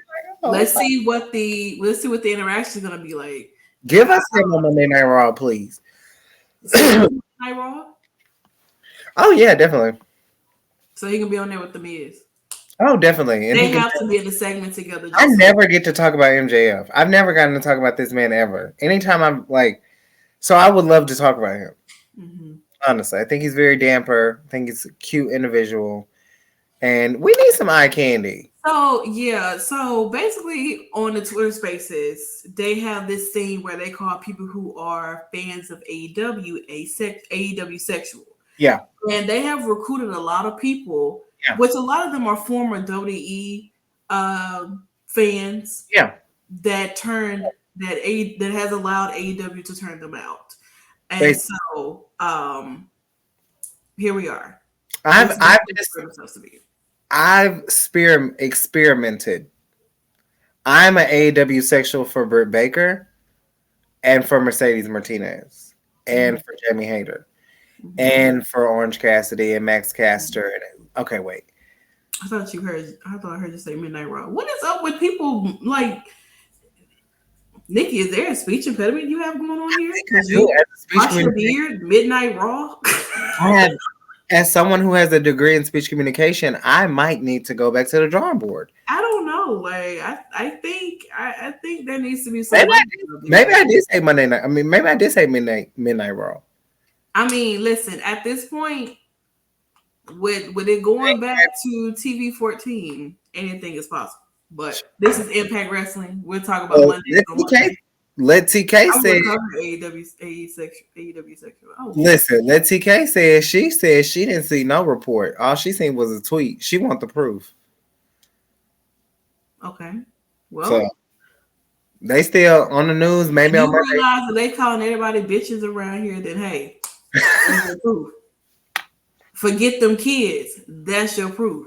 let's see what the interaction is gonna be like. Give us him on Monday Night Raw, please. Night Raw? Oh yeah, definitely. So he can be on there with the Miz. Oh, definitely. And they have to be in the segment together. I never get to talk about MJF. I've never gotten to talk about this man ever. Anytime I'm so I would love to talk about him. Honestly, I think he's very damper. I think he's a cute individual. And we need some eye candy. So, yeah. So, basically, on the Twitter Spaces, they have this thing where they call people who are fans of AEW AEW sexual. Yeah. And they have recruited a lot of people, which a lot of them are former WWE fans. Yeah. That has allowed AEW to turn them out. And so, here we are. I've experimented. I'm an AEW sexual for Britt Baker and for Mercedes Martinez and for Jamie Hayter and for Orange Cassidy and Max Caster. Okay, wait. I thought I heard you say Midnight Raw. What is up with people like Nikki? Is there a speech impediment you have going on here? Because you wash your beard, Midnight Raw. I have, as someone who has a degree in speech communication, I might need to go back to the drawing board. I don't know. Like I think there needs to be some. Maybe I did say Monday night. I mean, maybe I did say midnight Raw. I mean, listen. At this point, with it going back to TV 14, anything is possible. But this is Impact Wrestling. We'll talk about Monday. Let TK say AEW section. Oh, listen, let TK say she said she didn't see no report. All she seen was a tweet. She want the proof. Okay. Well, so they still on the news. Maybe you realize that they calling everybody bitches around here. Then hey, that's your proof. Forget them kids. That's your proof.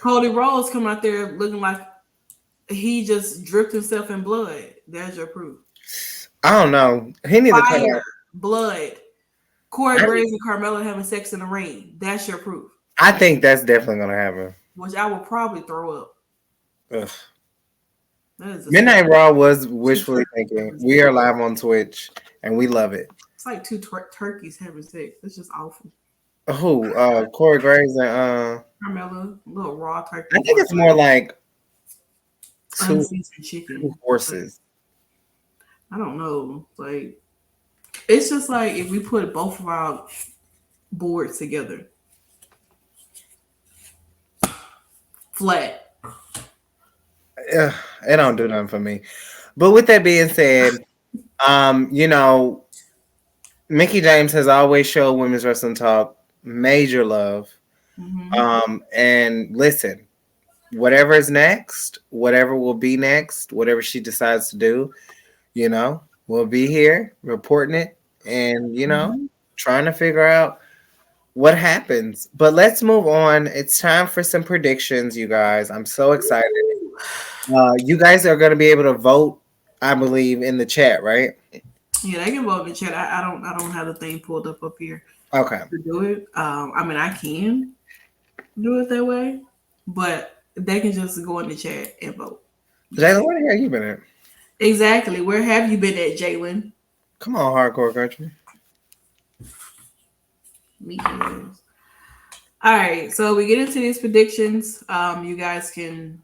Cody Rhodes come out there looking like he just dripped himself in blood. There's your proof. I don't know. He needs to come out. Blood. Corey Graves and Carmella having sex in the ring. That's your proof. I think that's definitely gonna happen. Which I will probably throw up. Ugh. Midnight Raw was wishfully thinking. We are live on Twitch and we love it. It's like two turkeys having sex. It's just awful. Who? Corey Graves and Carmella, little raw turkey. I think it's more like two chicken horses. I don't know. Like, it's just like if we put both of our boards together, flat. Yeah, it don't do nothing for me. But with that being said, you know, Mickie James has always showed Women's Wrestling Talk major love. Mm-hmm. And listen, whatever is next, whatever will be next, whatever she decides to do, you know, we'll be here reporting it and, you know, trying to figure out what happens. But let's move on. It's time for some predictions, you guys. I'm so excited. You guys are going to be able to vote, I believe, in the chat, right? Yeah, they can vote in the chat. I don't have the thing pulled up here. Okay. To do it. I mean, I can do it that way, but they can just go in the chat and vote. Jalen, where the hell you been at? Exactly. Where have you been at, Jalen? Come on, Hardcore Country. Me too. All right, so we get into these predictions. You guys can.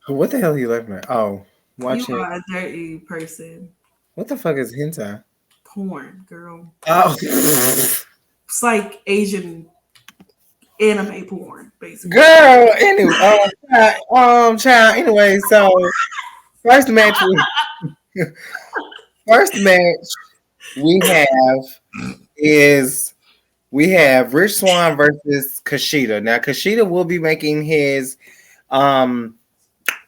What the hell are you laughing at? Oh, watching. You are a dirty person. What the fuck is hentai? Porn, girl. Oh, it's like Asian anime porn, basically. Girl, anyway, child. Anyway, so first match we have Rich Swann versus Kushida. Now Kushida will be making his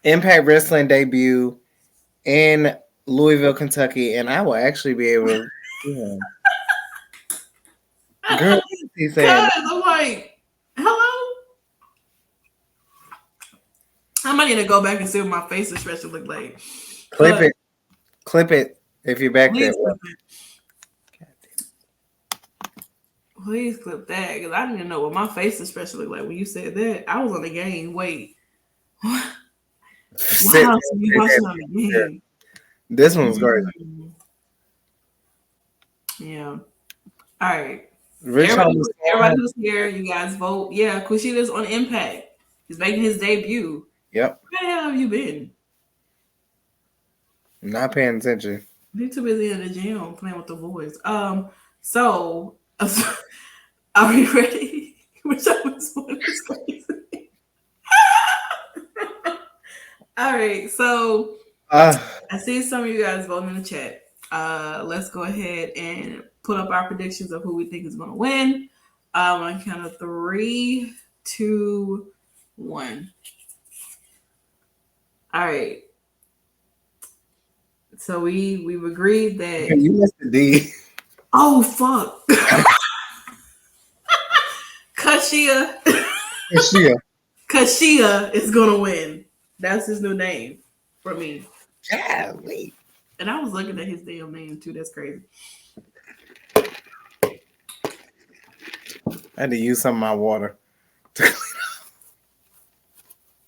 Impact Wrestling debut in Louisville, Kentucky, and I will actually be able to. Girl, he's saying. I'm like, hello. I might need to go back and see what my face expression look like. Clip it if you're back there. Please clip that because I didn't know what my face expression looked like when you said that. I was on the game. Wait, wow, so you watching on the game? This one's great. Yeah. All right. Everybody who's here, you guys vote. Yeah, Kushida's on Impact. He's making his debut. Yep. Where the hell have you been? Not paying attention. You're too busy in the gym playing with the boys. So are we ready? Which I was crazy. All right, so I see some of you guys voting in the chat. Let's go ahead and put up our predictions of who we think is going to win. On count of 3, 2, 1. All right. So we've agreed that you missed the D. Oh fuck. Kushida is gonna win. That's his new name for me. Golly. And I was looking at his damn name too. That's crazy. I had to use some of my water to clean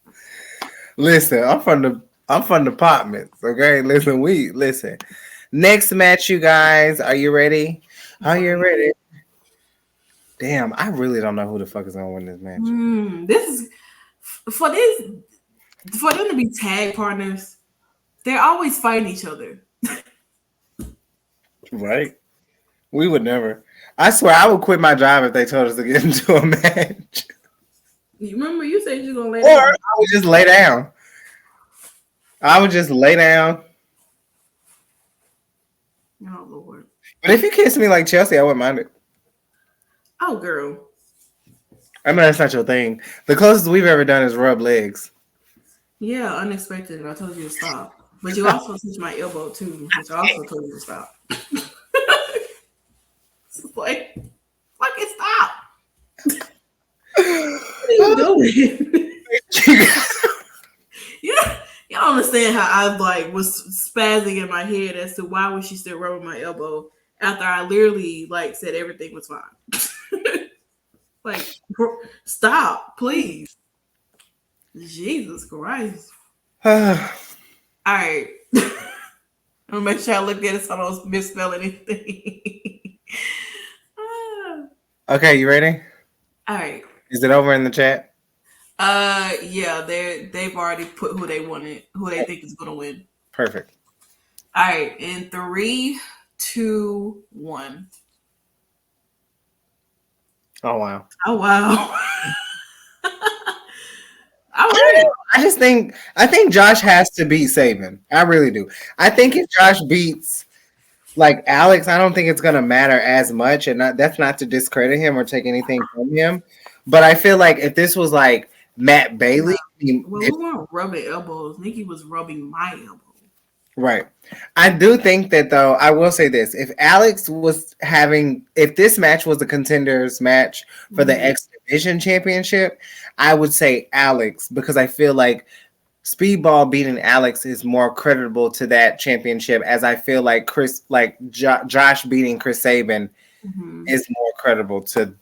up. Listen, I'm from the apartments. Okay, listen. Next match, you guys. Are you ready? Are you ready? Damn, I really don't know who the fuck is gonna win this match. This is for them to be tag partners. They're always fighting each other. Right? We would never. I swear, I would quit my job if they told us to get into a match. You remember you said you're gonna lay Or down. I would just lay down. I would just lay down. Oh Lord. But if you kiss me like Chelsea, I wouldn't mind it. Oh girl. I mean, that's not your thing. The closest we've ever done is rub legs. Yeah, unexpected. And I told you to stop. But you also touched my elbow too, which I also told you to stop. It's like, fucking stop. What are you doing? You don't understand how I like was spazzing in my head as to why was she still rubbing my elbow after I literally like said everything was fine. Like, stop, please. Jesus Christ. All right. I'm gonna make sure I look at it so I don't misspell anything. Okay, you ready? All right. Is it over in the chat? Yeah, they've already put who they wanted, who they think is gonna win. Perfect. All right, in 3, 2, 1. Oh wow. Oh wow. All right. I think Josh has to beat Saban. I really do. I think if Josh beats like Alex, I don't think it's gonna matter as much, and that's not to discredit him or take anything from him. But I feel like if this was like Matt Bailey, Well, we weren't rubbing elbows. Nikki was rubbing my elbow. right. I do think that though, I will say this. If this match was a contenders match for the X Division Championship, I would say Alex, because I feel like Speedball beating Alex is more creditable to that championship, as I feel like Josh beating Chris Sabin is more credible to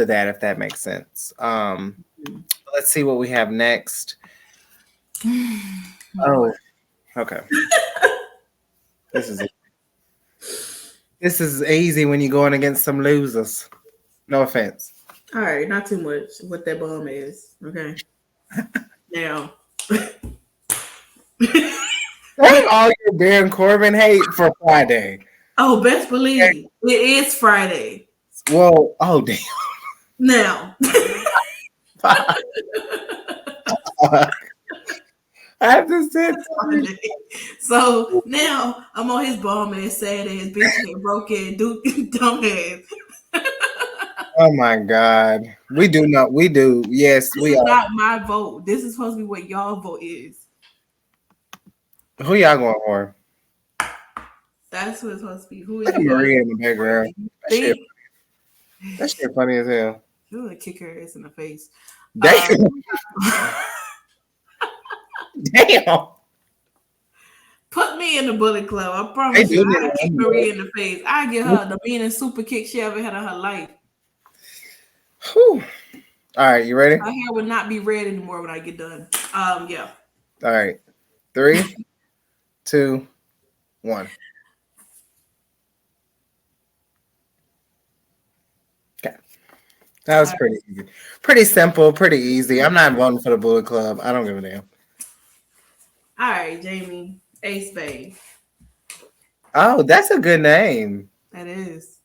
that, if that makes sense. Let's see what we have next. Oh, okay. This is easy when you're going against some losers. No offense. All right, not too much. What that bum is, okay? Now, that's all your Baron Corbin hate for Friday. oh, best believe it is Friday. Well, oh damn. Now, I have to say something. so now I'm on his bum ass, sad ass, bitch head, broke head, dumb ass. Oh my God. We do. Yes, This we is are. not my vote. This is supposed to be what y'all vote is. Who y'all going for? That's what it's supposed to be. Who is Look at Maria in the background. That shit funny as hell. You're gonna kick her ass in the face. Damn. Damn. Put me in the Bullet Club. I promise you. I kick Maria in the face. I give her the meanest super kick she ever had in her life. Whew. All right, you ready? My hair would not be red anymore when I get done. Yeah. All right. 3, 2, 1. Okay. That was pretty easy. Pretty simple, pretty easy. I'm not voting for the Bullet Club. I don't give a damn. All right, Jamie. Ace Bay. Oh, that's a good name. That is.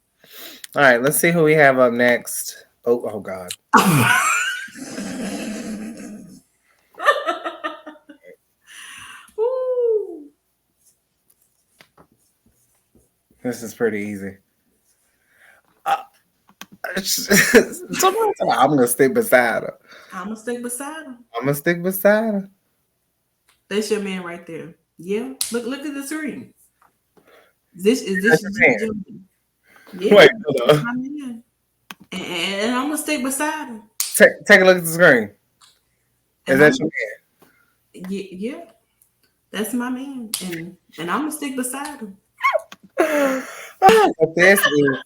All right, let's see who we have up next. Oh God. This is pretty easy. I'm gonna stick beside her. I'm gonna stick beside him. I'm gonna stick beside her. That's your man right there. Yeah. Look at the screen. This your man. Yeah, Wait, that's my man. And I'm gonna stick beside him. Take a look at the screen. Is that your man? Yeah. That's my man. And I'm gonna stick beside him. But this is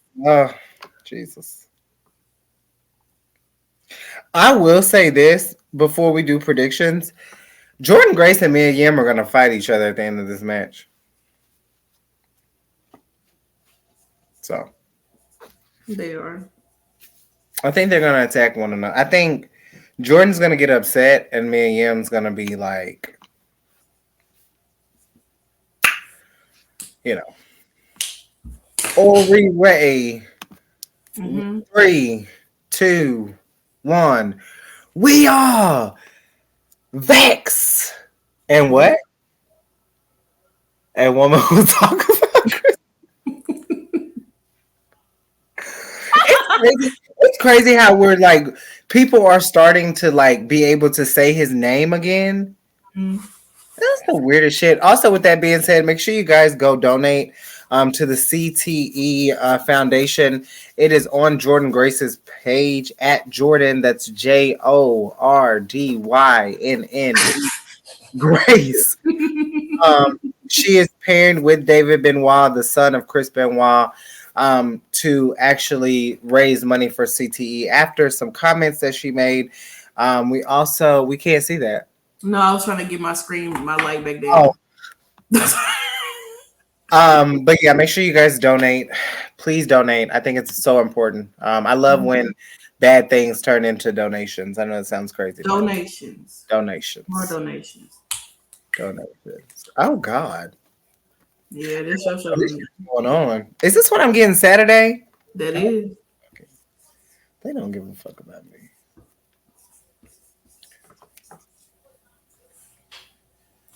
Jesus. I will say this before we do predictions. Jordan Grace and Mia Yim are going to fight each other at the end of this match. So They are. I think they're going to attack one another. I think Jordan's going to get upset and Mia Yim's going to be like, you know, Ori Ray. Mm-hmm. 3, 2, 1. We are Vex. And what? And woman who talk about Chris. It's crazy how we're like people are starting to like be able to say his name again. Mm-hmm. That's the weirdest shit. Also, with that being said, make sure you guys go donate to the CTE Foundation. It is on Jordan Grace's page at Jordan. That's JORDYNN Grace. She is paired with David Benoit, the son of Chris Benoit, to actually raise money for CTE. After some comments that she made, we can't see that. No, I was trying to get my light back there. Oh. But yeah, make sure you guys donate. Please donate. I think it's so important. I love when bad things turn into donations. I know it sounds crazy. Donations. More donations. Oh God. Yeah, this show what's going on. Is this what I'm getting Saturday? That is. Okay. They don't give a fuck about me.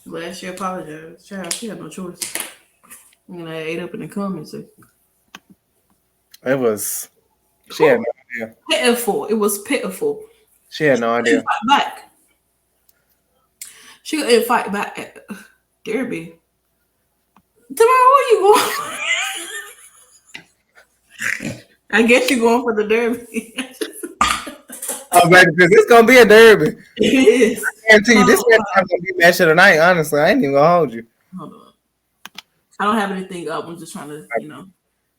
Glad she apologized. Child, she had no choice. I ate up in the comments. It was. She had no idea. Pitiful. It was pitiful. She had no idea. Fight back. She couldn't fight back. Derby. Tomorrow, where you going? I guess you're going for the Derby. Oh, baby, because it's gonna be a Derby. It is. I guarantee you, this is gonna be match of the night. Honestly, I ain't even gonna hold you. Hold on. I don't have anything up. I'm just trying to,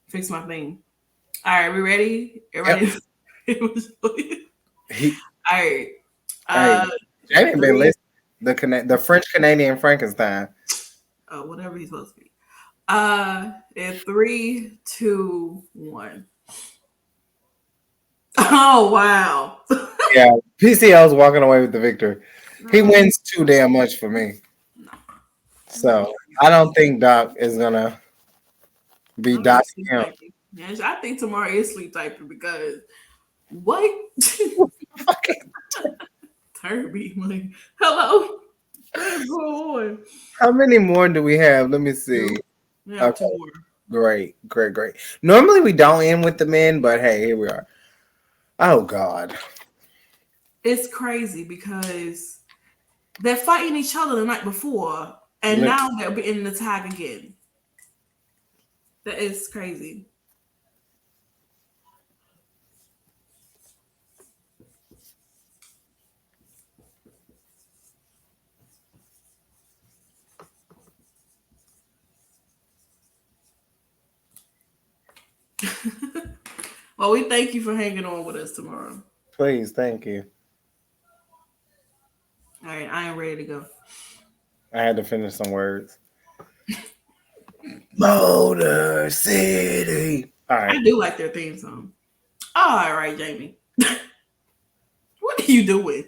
fix my thing. All right, we ready? Everybody. Yep. All right. Jamie been listening. The French Canadian Frankenstein. Oh, whatever he's supposed to be. In 3, 2, 1. Oh wow. Yeah, PCL's walking away with the victory. He wins too damn much for me. So I don't think Doc is gonna be docking him. Yeah, I think tomorrow is sleep typing because what? Turby, like, hello. What's going on? How many more do we have? Let me see. Yeah, okay. 2 more. Great. Normally we don't end with the men, but hey, here we are. Oh God. It's crazy because they're fighting each other the night before, and now they're in the tag again. That is crazy. Well, we thank you for hanging on with us tomorrow. Please, thank you. All right, I am ready to go. I had to finish some words. Motor City. All right. I do like their theme song. All right, Jamie. What are you doing?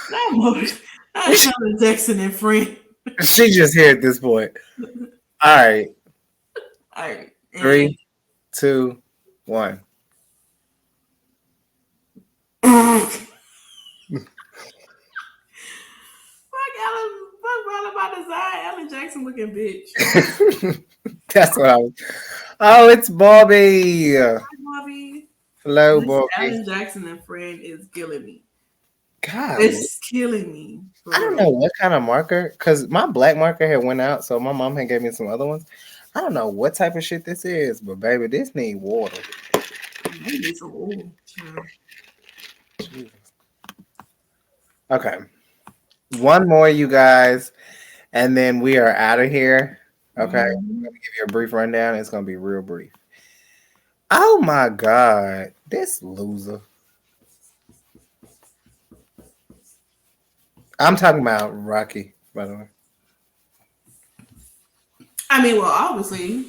Not Alan Jackson and friend. She just here at this point. All right. All right. 3, 2, 1. Fuck Alan Jackson looking bitch. That's what I was. Oh, it's Bobby. Hi, Bobby. Hello, This Bobby. Alan Jackson and friend is killing me. God, it's killing me. I don't know what kind of marker, because my black marker had went out, so my mom had gave me some other ones. I don't know what type of shit this is, but baby, this need water. Maybe some oil. Jesus. Okay. One more, you guys, and then we are out of here. Okay. I'm going to give you a brief rundown. It's going to be real brief. Oh my God. This loser. I'm talking about Rocky, by the way. I mean, well, obviously.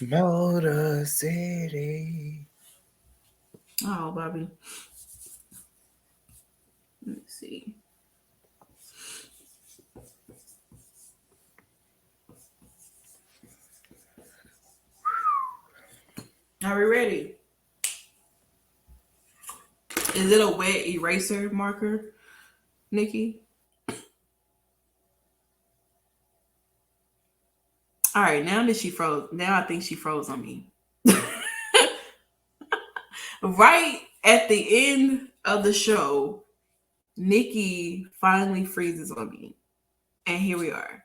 Motor City. Oh, Bobby. Let me see. Are we ready? Is it a wet eraser marker, Nikki? All right, now that she froze, now I think she froze on me. Right at the end of the show, Nikki finally freezes on me. And here we are.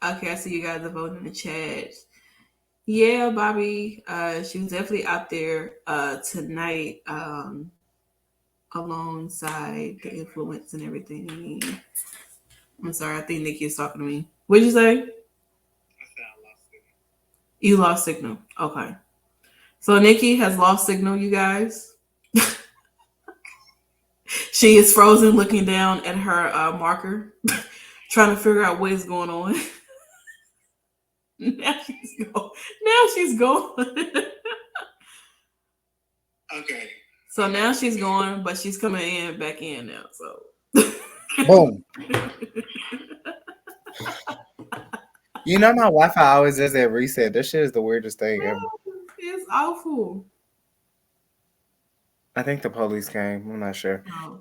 Okay, I see you guys are voting in the chat. Yeah, Bobby. She was definitely out there tonight, alongside the influence and everything. I'm sorry, I think Nikki is talking to me. What'd you say? I said I lost signal. You lost signal. Okay. So Nikki has lost signal, you guys. She is frozen looking down at her marker, trying to figure out what is going on. Now she's going. Okay. So now she's going, but she's coming back in now. So Boom. You know my Wi-Fi always does that reset. That shit is the weirdest thing ever. It's awful. I think the police came. I'm not sure. Oh,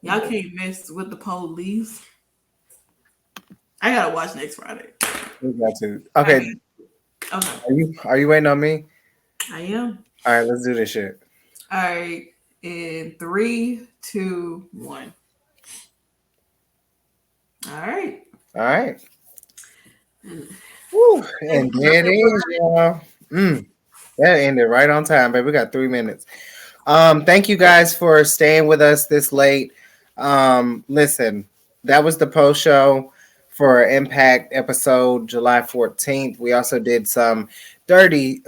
y'all can't mess with the police. I gotta watch next Friday. We got to. Okay. Okay. Are you waiting on me? I am. All right, let's do this shit. All right. In 3, 2, 1. All right. All right. Woo. And there it is, y'all. That ended right on time, baby. We got 3 minutes. Thank you guys for staying with us this late. Listen, that was the post show for Impact episode July 14th. We also did some Derby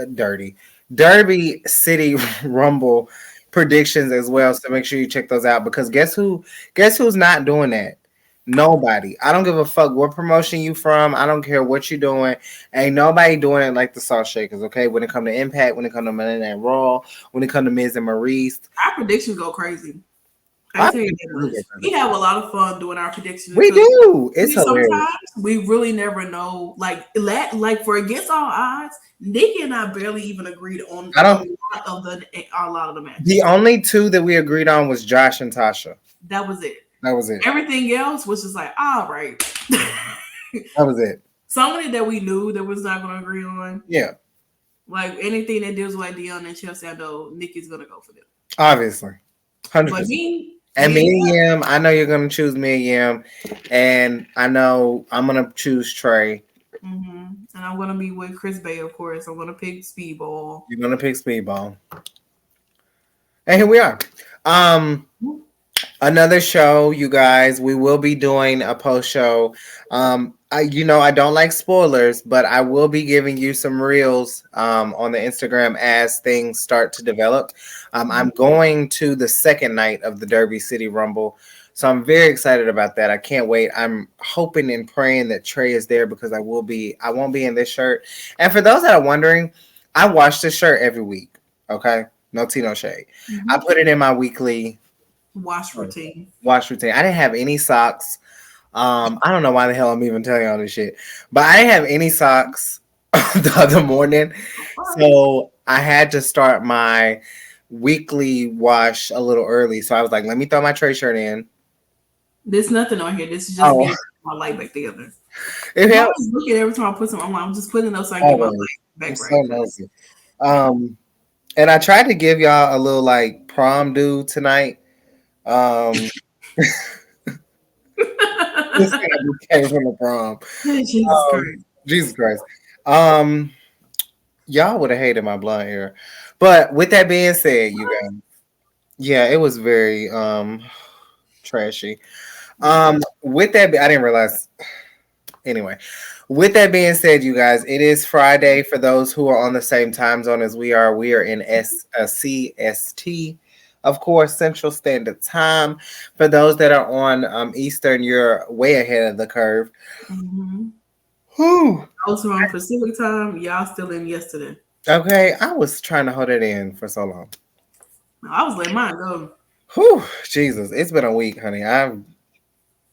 City Rumble predictions as well. So make sure you check those out, because guess who's not doing that? Nobody. I don't give a fuck what promotion you from. I don't care what you're doing. Ain't nobody doing it like the Salt Shakkas, okay? When it come to Impact, when it come to Monday Night Raw, when it come to Miz and Maurice. Our predictions go crazy. I tell you that, we have a lot of fun doing our predictions. We do. It's sometimes hilarious. We really never know. Like for Against All Odds, Nikki and I barely even agreed on a lot of the matches. The only two that we agreed on was Josh and Tasha. That was it. That was it. Everything else was just like, all right. That was it. Somebody that we knew that was not going to agree on. Yeah. Like anything that deals with like Dion and Chelsea, I know Nikki's going to go for them. Obviously. 100%. But me and Yam, I know you're going to choose me and Yam. And I know I'm going to choose Trey. Mm-hmm. And I'm going to be with Chris Bay, of course. I'm going to pick Speedball. You're going to pick Speedball. And here we are. Another show, you guys. We will be doing a post show. I don't like spoilers, but I will be giving you some reels on the Instagram as things start to develop. I'm going to the second night of the Derby City Rumble, so I'm very excited about that. I can't wait. I'm hoping and praying that Trey is there, because I won't be in this shirt. And for those that are wondering, I wash this shirt every week. Okay, no tea, no shade. Mm-hmm. I put it in my weekly wash routine. I didn't have any socks. I don't know why the hell I'm even telling you all this shit, but I didn't have any socks the other morning, so I had to start my weekly wash a little early. So I was like, let me throw my Trey shirt in. There's nothing on here. This is just me my light back together. I was looking every time I put some on. I'm just putting those so I can get my light back right. So nosy. And I tried to give y'all a little like prom do tonight. This came from the prom. Jesus Christ. Y'all would have hated my blonde hair. But with that being said, you guys, yeah, it was very trashy. With that, I didn't realize. Anyway, with that being said, you guys, it is Friday for those who are on the same time zone as we are. We are in CST. of course, Central Standard Time. For those that are on Eastern, you're way ahead of the curve. Mm-hmm. Whew. Those who are on Pacific time, y'all still in yesterday. Okay, I was trying to hold it in for so long. No, I was letting mine go. Whew, Jesus, it's been a week, honey. I'm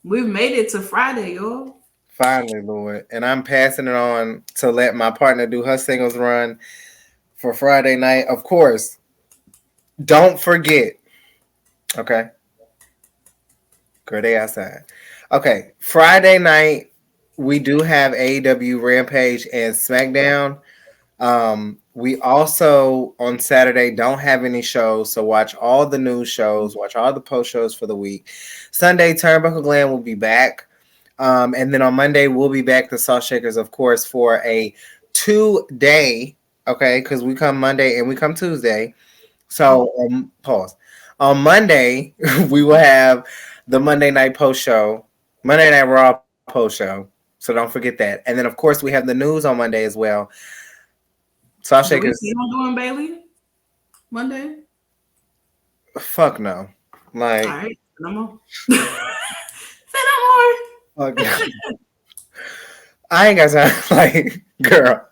We've made it to Friday, y'all. finally, Lord, and I'm passing it on to let my partner do her singles run for Friday night. Of course, don't forget. Okay, girl, they outside. Okay, Friday night we do have AEW Rampage and SmackDown. We also on Saturday don't have any shows, so watch all the news shows, watch all the post shows for the week. Sunday, Turnbuckle Glam will be back. And then on Monday, we'll be back to Salt Shakers, of course, for a 2-day, okay, because we come Monday and we come Tuesday. So pause. On Monday, we will have the Monday night post show, Monday Night Raw post show. So don't forget that. And then, of course, we have the news on Monday as well. Salt Do we Shakers. see him doing Bailey Monday? Fuck no. Like, All right, no more. Say no more. fuck no. I ain't got time. Like, girl,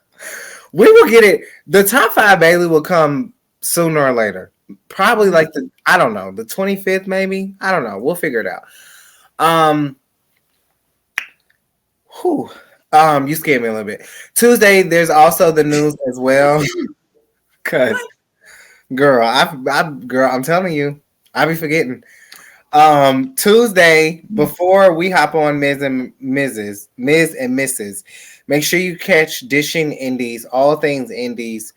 we will get it. The top 5 Bailey will come sooner or later. Probably like I don't know, the 25th maybe. I don't know. We'll figure it out. You scared me a little bit. Tuesday, there's also the news as well. Cause, girl, I'm telling you, I be forgetting. Tuesday, before we hop on Miz and Mrs., make sure you catch Dishing Indies, all things Indies.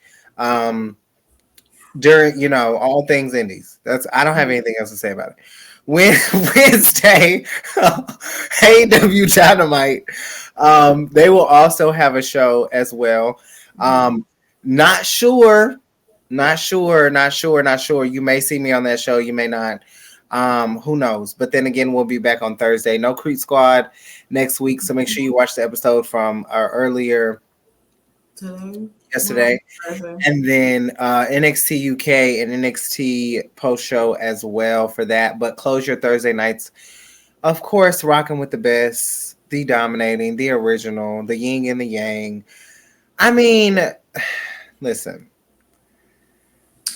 During all things Indies. I don't have anything else to say about it. Wednesday, AEW Dynamite. They will also have a show as well. Not sure. You may see me on that show. You may not. Who knows? But then again, we'll be back on Thursday. No Creek Squad next week. So make sure you watch the episode from earlier yesterday. And then NXT UK and NXT post show as well for that. But close your Thursday nights, of course, rocking with the best, the dominating, the original, the yin and the yang. I mean, listen.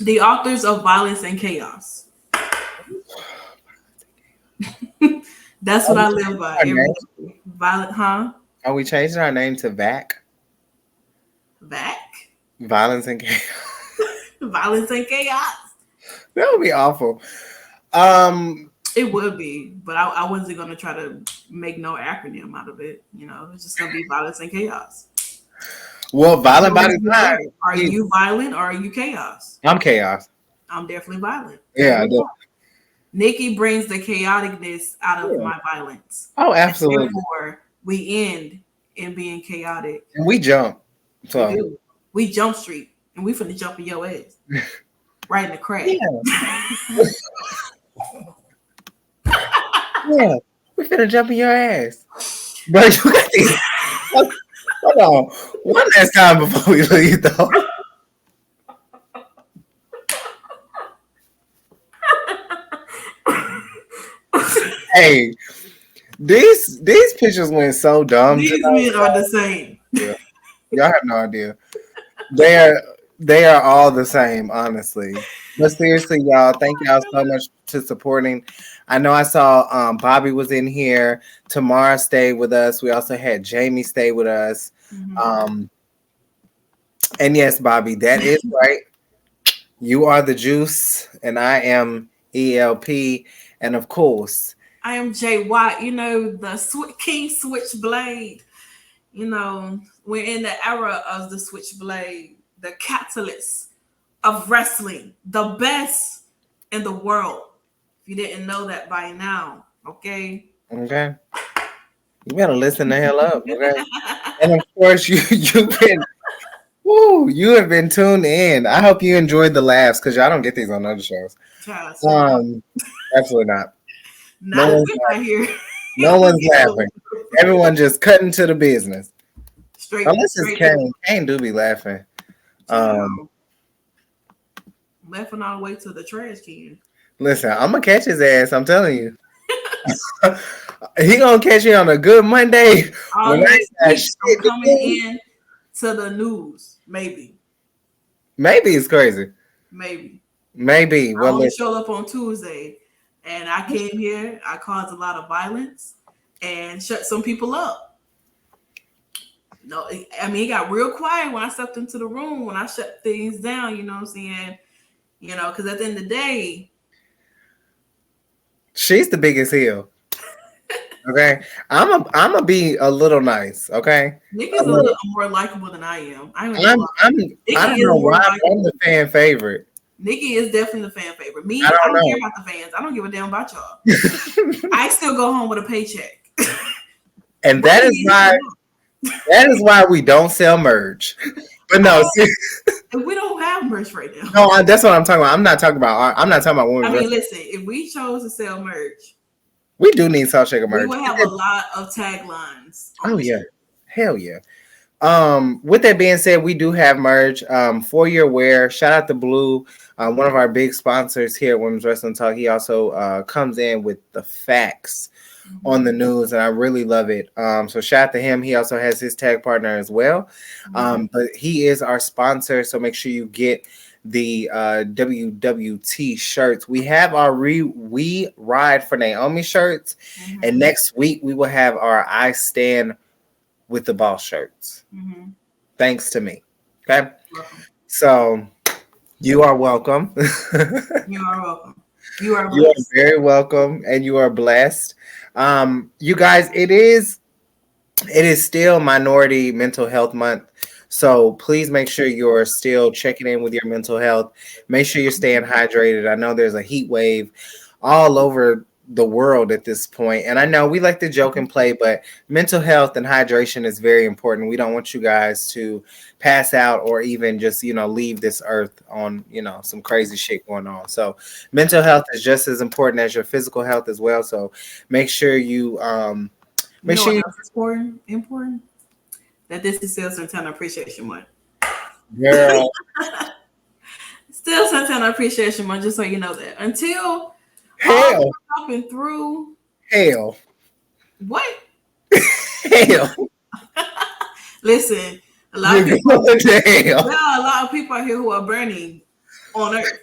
The authors of Violence and Chaos. That's what I live by. Violent, huh? Are we changing our name to VAC? VAC? Violence and Chaos. Violence and Chaos. That would be awful. It would be, but I wasn't gonna try to make no acronym out of it. It's just gonna be Violence and Chaos. Well, violent by design. Are you violent or are you chaos? I'm chaos. I'm definitely violent. Yeah, I do. Nikki brings the chaoticness out of my violence. Oh, absolutely. Therefore, we end in being chaotic. And we jump. So we jump street, and we finna jump in your ass. Right in the crack. Yeah. Yeah. We finna jump in your ass. But you got these. Hold on. One last time before we leave, though. Hey, these pictures went so dumb. These men are the same. Yeah. Y'all have no idea. They are all the same, honestly. But seriously, y'all, thank y'all so much to supporting. I know I saw Bobby was in here. Tamara stayed with us. We also had Jamie stay with us. Mm-hmm. And yes, Bobby, that is right. You are the juice, and I am ELP. And of course, I am Jay Watt, the King Switchblade. We're in the era of the Switchblade, the catalyst of wrestling, the best in the world. If you didn't know that by now, okay? Okay. You better listen the hell up, okay? And of course, you've been, you have been tuned in. I hope you enjoyed the laughs because y'all don't get these on other shows. Absolutely not. No one's right here. No one's laughing. Everyone just cutting to the business. Unless it's Kane. Kane do be laughing. Laughing all the way to the trash can. Listen, I'm gonna catch his ass. I'm telling you. He gonna catch me on a good Monday All when I next got week shit I'm to coming do. in to the news. Maybe. Maybe it's crazy. Maybe. I Well, only listen, showed up on Tuesday, and I came here. I caused a lot of violence and shut some people up. No, I mean, it got real quiet when I stepped into the room, when I shut things down, you know what I'm saying? You know, because at the end of the day, she's the biggest heel. Okay, I'm a be a little nice. Okay, Nikki's a little more likable than I am. I don't even I'm lie. I'm I Nikki don't is know more why but I'm likable. the fan favorite. Nikki is definitely the fan favorite. Me, I I don't don't care know. about the fans. I don't give a damn about y'all. I still go home with a paycheck. And But he needs to know. that is why we don't sell merch. But no, We don't have merch right now. no, that's what I'm talking about. I'm not talking about I women's mean, wrestling. listen, if we chose to sell merch, We do need Salt Shaker we merch. would have a lot of taglines on Oh the yeah, shirt. hell yeah. With that being said, we do have merch for your wear. Shout out to Blue, one of our big sponsors here at Women's Wrestling Talk. He also comes in with the facts on the news, and I really love it. So shout out to him. He also has his tag partner as well, but he is our sponsor. So make sure you get the WWT shirts. We have our We Ride for Naomi shirts, and next week we will have our I Stand with the Boss shirts. Thanks to me. Okay, so you are welcome. You are welcome. You are You are blessed. very welcome, and you are blessed. You guys, it is still Minority Mental Health Month. So please make sure you're still checking in with your mental health. Make sure you're staying hydrated. I know there's a heat wave all over the world at this point. And I know we like to joke and play, but mental health and hydration is very important. We don't want you guys to pass out or even just, leave this earth on, some crazy shit going on. So mental health is just as important as your physical health as well. So make sure you You know what else is important? That this is still Santana Appreciation Month. girl. Still Santana Appreciation Month, just so you know that. Until all Hell. up and through. Hell. What? Hell. Listen, a lot of people. There are a lot of people out here who are burning on Earth.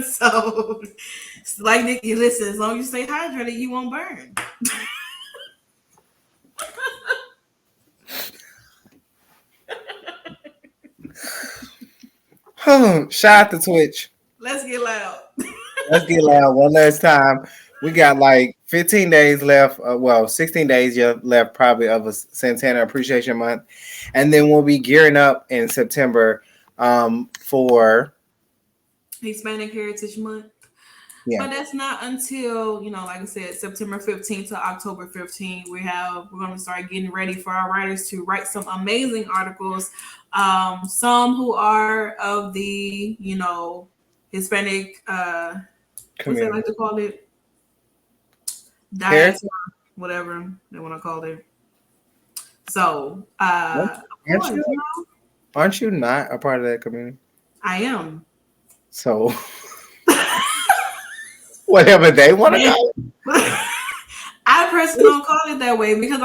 So, like Nikki, listen. As long as you stay hydrated, you won't burn. Shout out to Twitch. Let's get loud. Let's get loud one last time. We got like 15 days left. 16 days left probably of a Santana Appreciation Month. And then we'll be gearing up in September for Hispanic Heritage Month. Yeah. But that's not until, like I said, September 15th to October 15th. We're going to start getting ready for our writers to write some amazing articles. Some who are of the, Hispanic, what's they like to call it? Diaspora, whatever they want to call it. So, aren't you not a part of that community? I am. So, whatever they want to call it. I personally don't call it that way because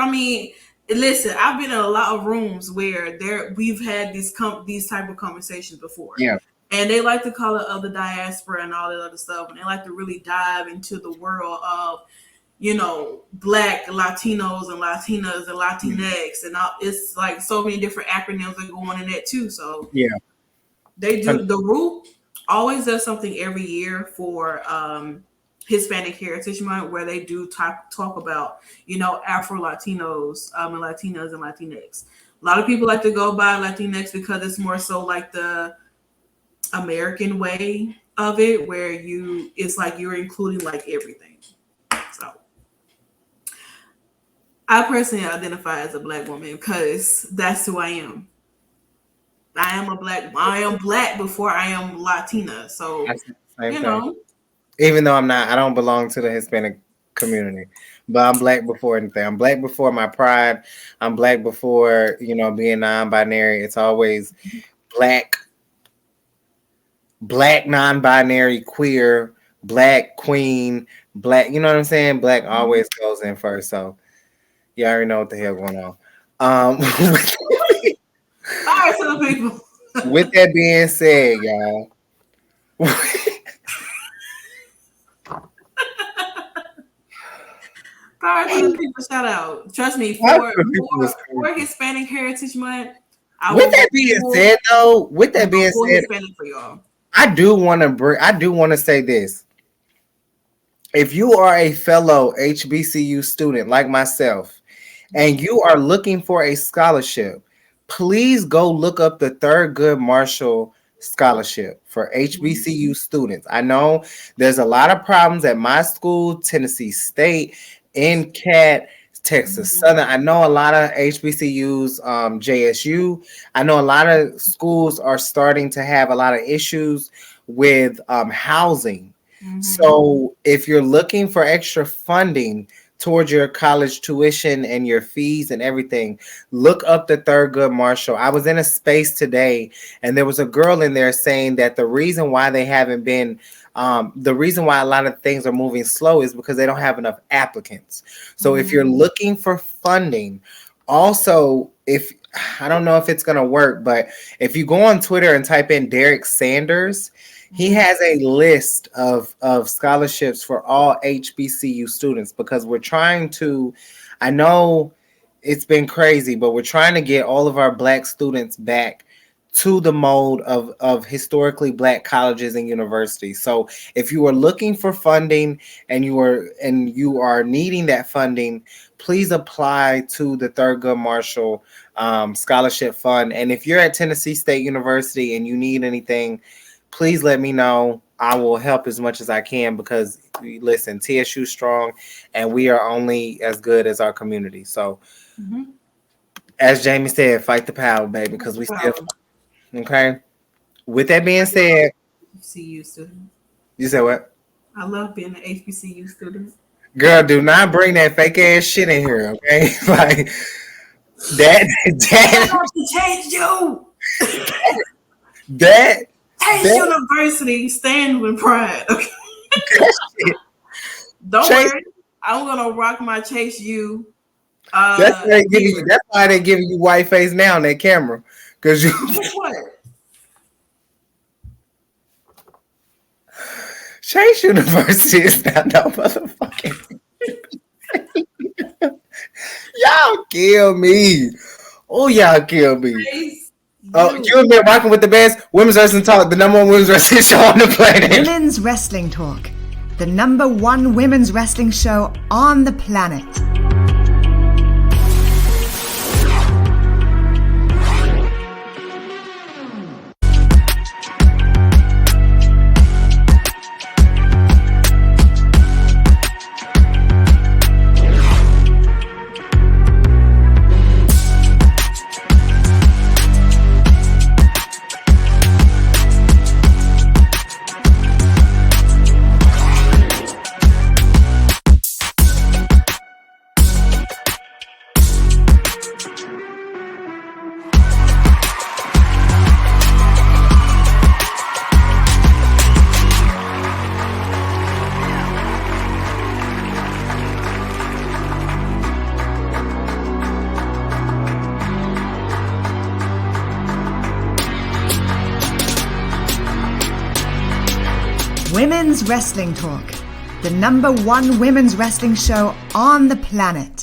listen, I've been in a lot of rooms where we've had these type of conversations before. Yeah. And they like to call it of the diaspora and all that other stuff. And they like to really dive into the world of, Black Latinos and Latinas and Latinx and all. It's like so many different acronyms that go on in that too. So yeah, they do. The Root always does something every year for Hispanic Heritage Month where they do talk about, Afro Latinos and Latinas and Latinx. A lot of people like to go by Latinx because it's more so like the American way of it, where it's like you're including like everything. So I personally identify as a Black woman because that's who I am. I am Black before I am Latina. So even though I don't belong to the Hispanic community, but I'm Black before anything. I'm Black before my pride. I'm Black before being non-binary. It's always Black black, non-binary, queer, black, queen, black. You know what I'm saying? Black always goes in first. So you already know what the hell going on. All right, so the people. With that being said, y'all. Power to the people, shout out. Trust me, Power for to the people is for Hispanic Heritage Month, With that being said, though, Hispanic for y'all. I do want to say this. If you are a fellow HBCU student like myself, and you are looking for a scholarship, please go look up the Thurgood Marshall Scholarship for HBCU students. I know there's a lot of problems at my school, Tennessee State, NCAT, Texas Southern. I know a lot of HBCUs, JSU. I know a lot of schools are starting to have a lot of issues with housing. So if you're looking for extra funding towards your college tuition and your fees and everything, look up the Thurgood Marshall. I was in a space today and there was a girl in there saying that the reason why they haven't been the reason why a lot of things are moving slow is because they don't have enough applicants. So if you're looking for funding, also, if I don't know if it's going to work, but if you go on Twitter and type in Derek Sanders, he has a list of scholarships for all HBCU students because we're trying to, I know it's been crazy, but we're trying to get all of our Black students back to the mold of historically Black colleges and universities. So if you are looking for funding and you are needing that funding, please apply to the Thurgood Marshall Scholarship Fund. And if you're at Tennessee State University and you need anything, please let me know. I will help as much as I can because, listen, TSU strong, and we are only as good as our community. So, as Jamie said, fight the power, baby, because we still okay. With that being said, HBCU student. You said what? I love being an HBCU student. Girl, do not bring that fake ass shit in here, okay? Like that. I have to change you. That. Chase University, stand with pride. Okay? Don't worry, I'm gonna rock my Chase U. That's why they giving you white face now on that camera, because you. What? Chase University is not no motherfucking. Y'all kill me. Oh, y'all kill me. Chase. Oh, you have been rocking with the best women's wrestling talk, the number one women's wrestling show on the planet. Women's Wrestling Talk, the number one women's wrestling show on the planet. Women's Wrestling Talk, the number one women's wrestling show on the planet.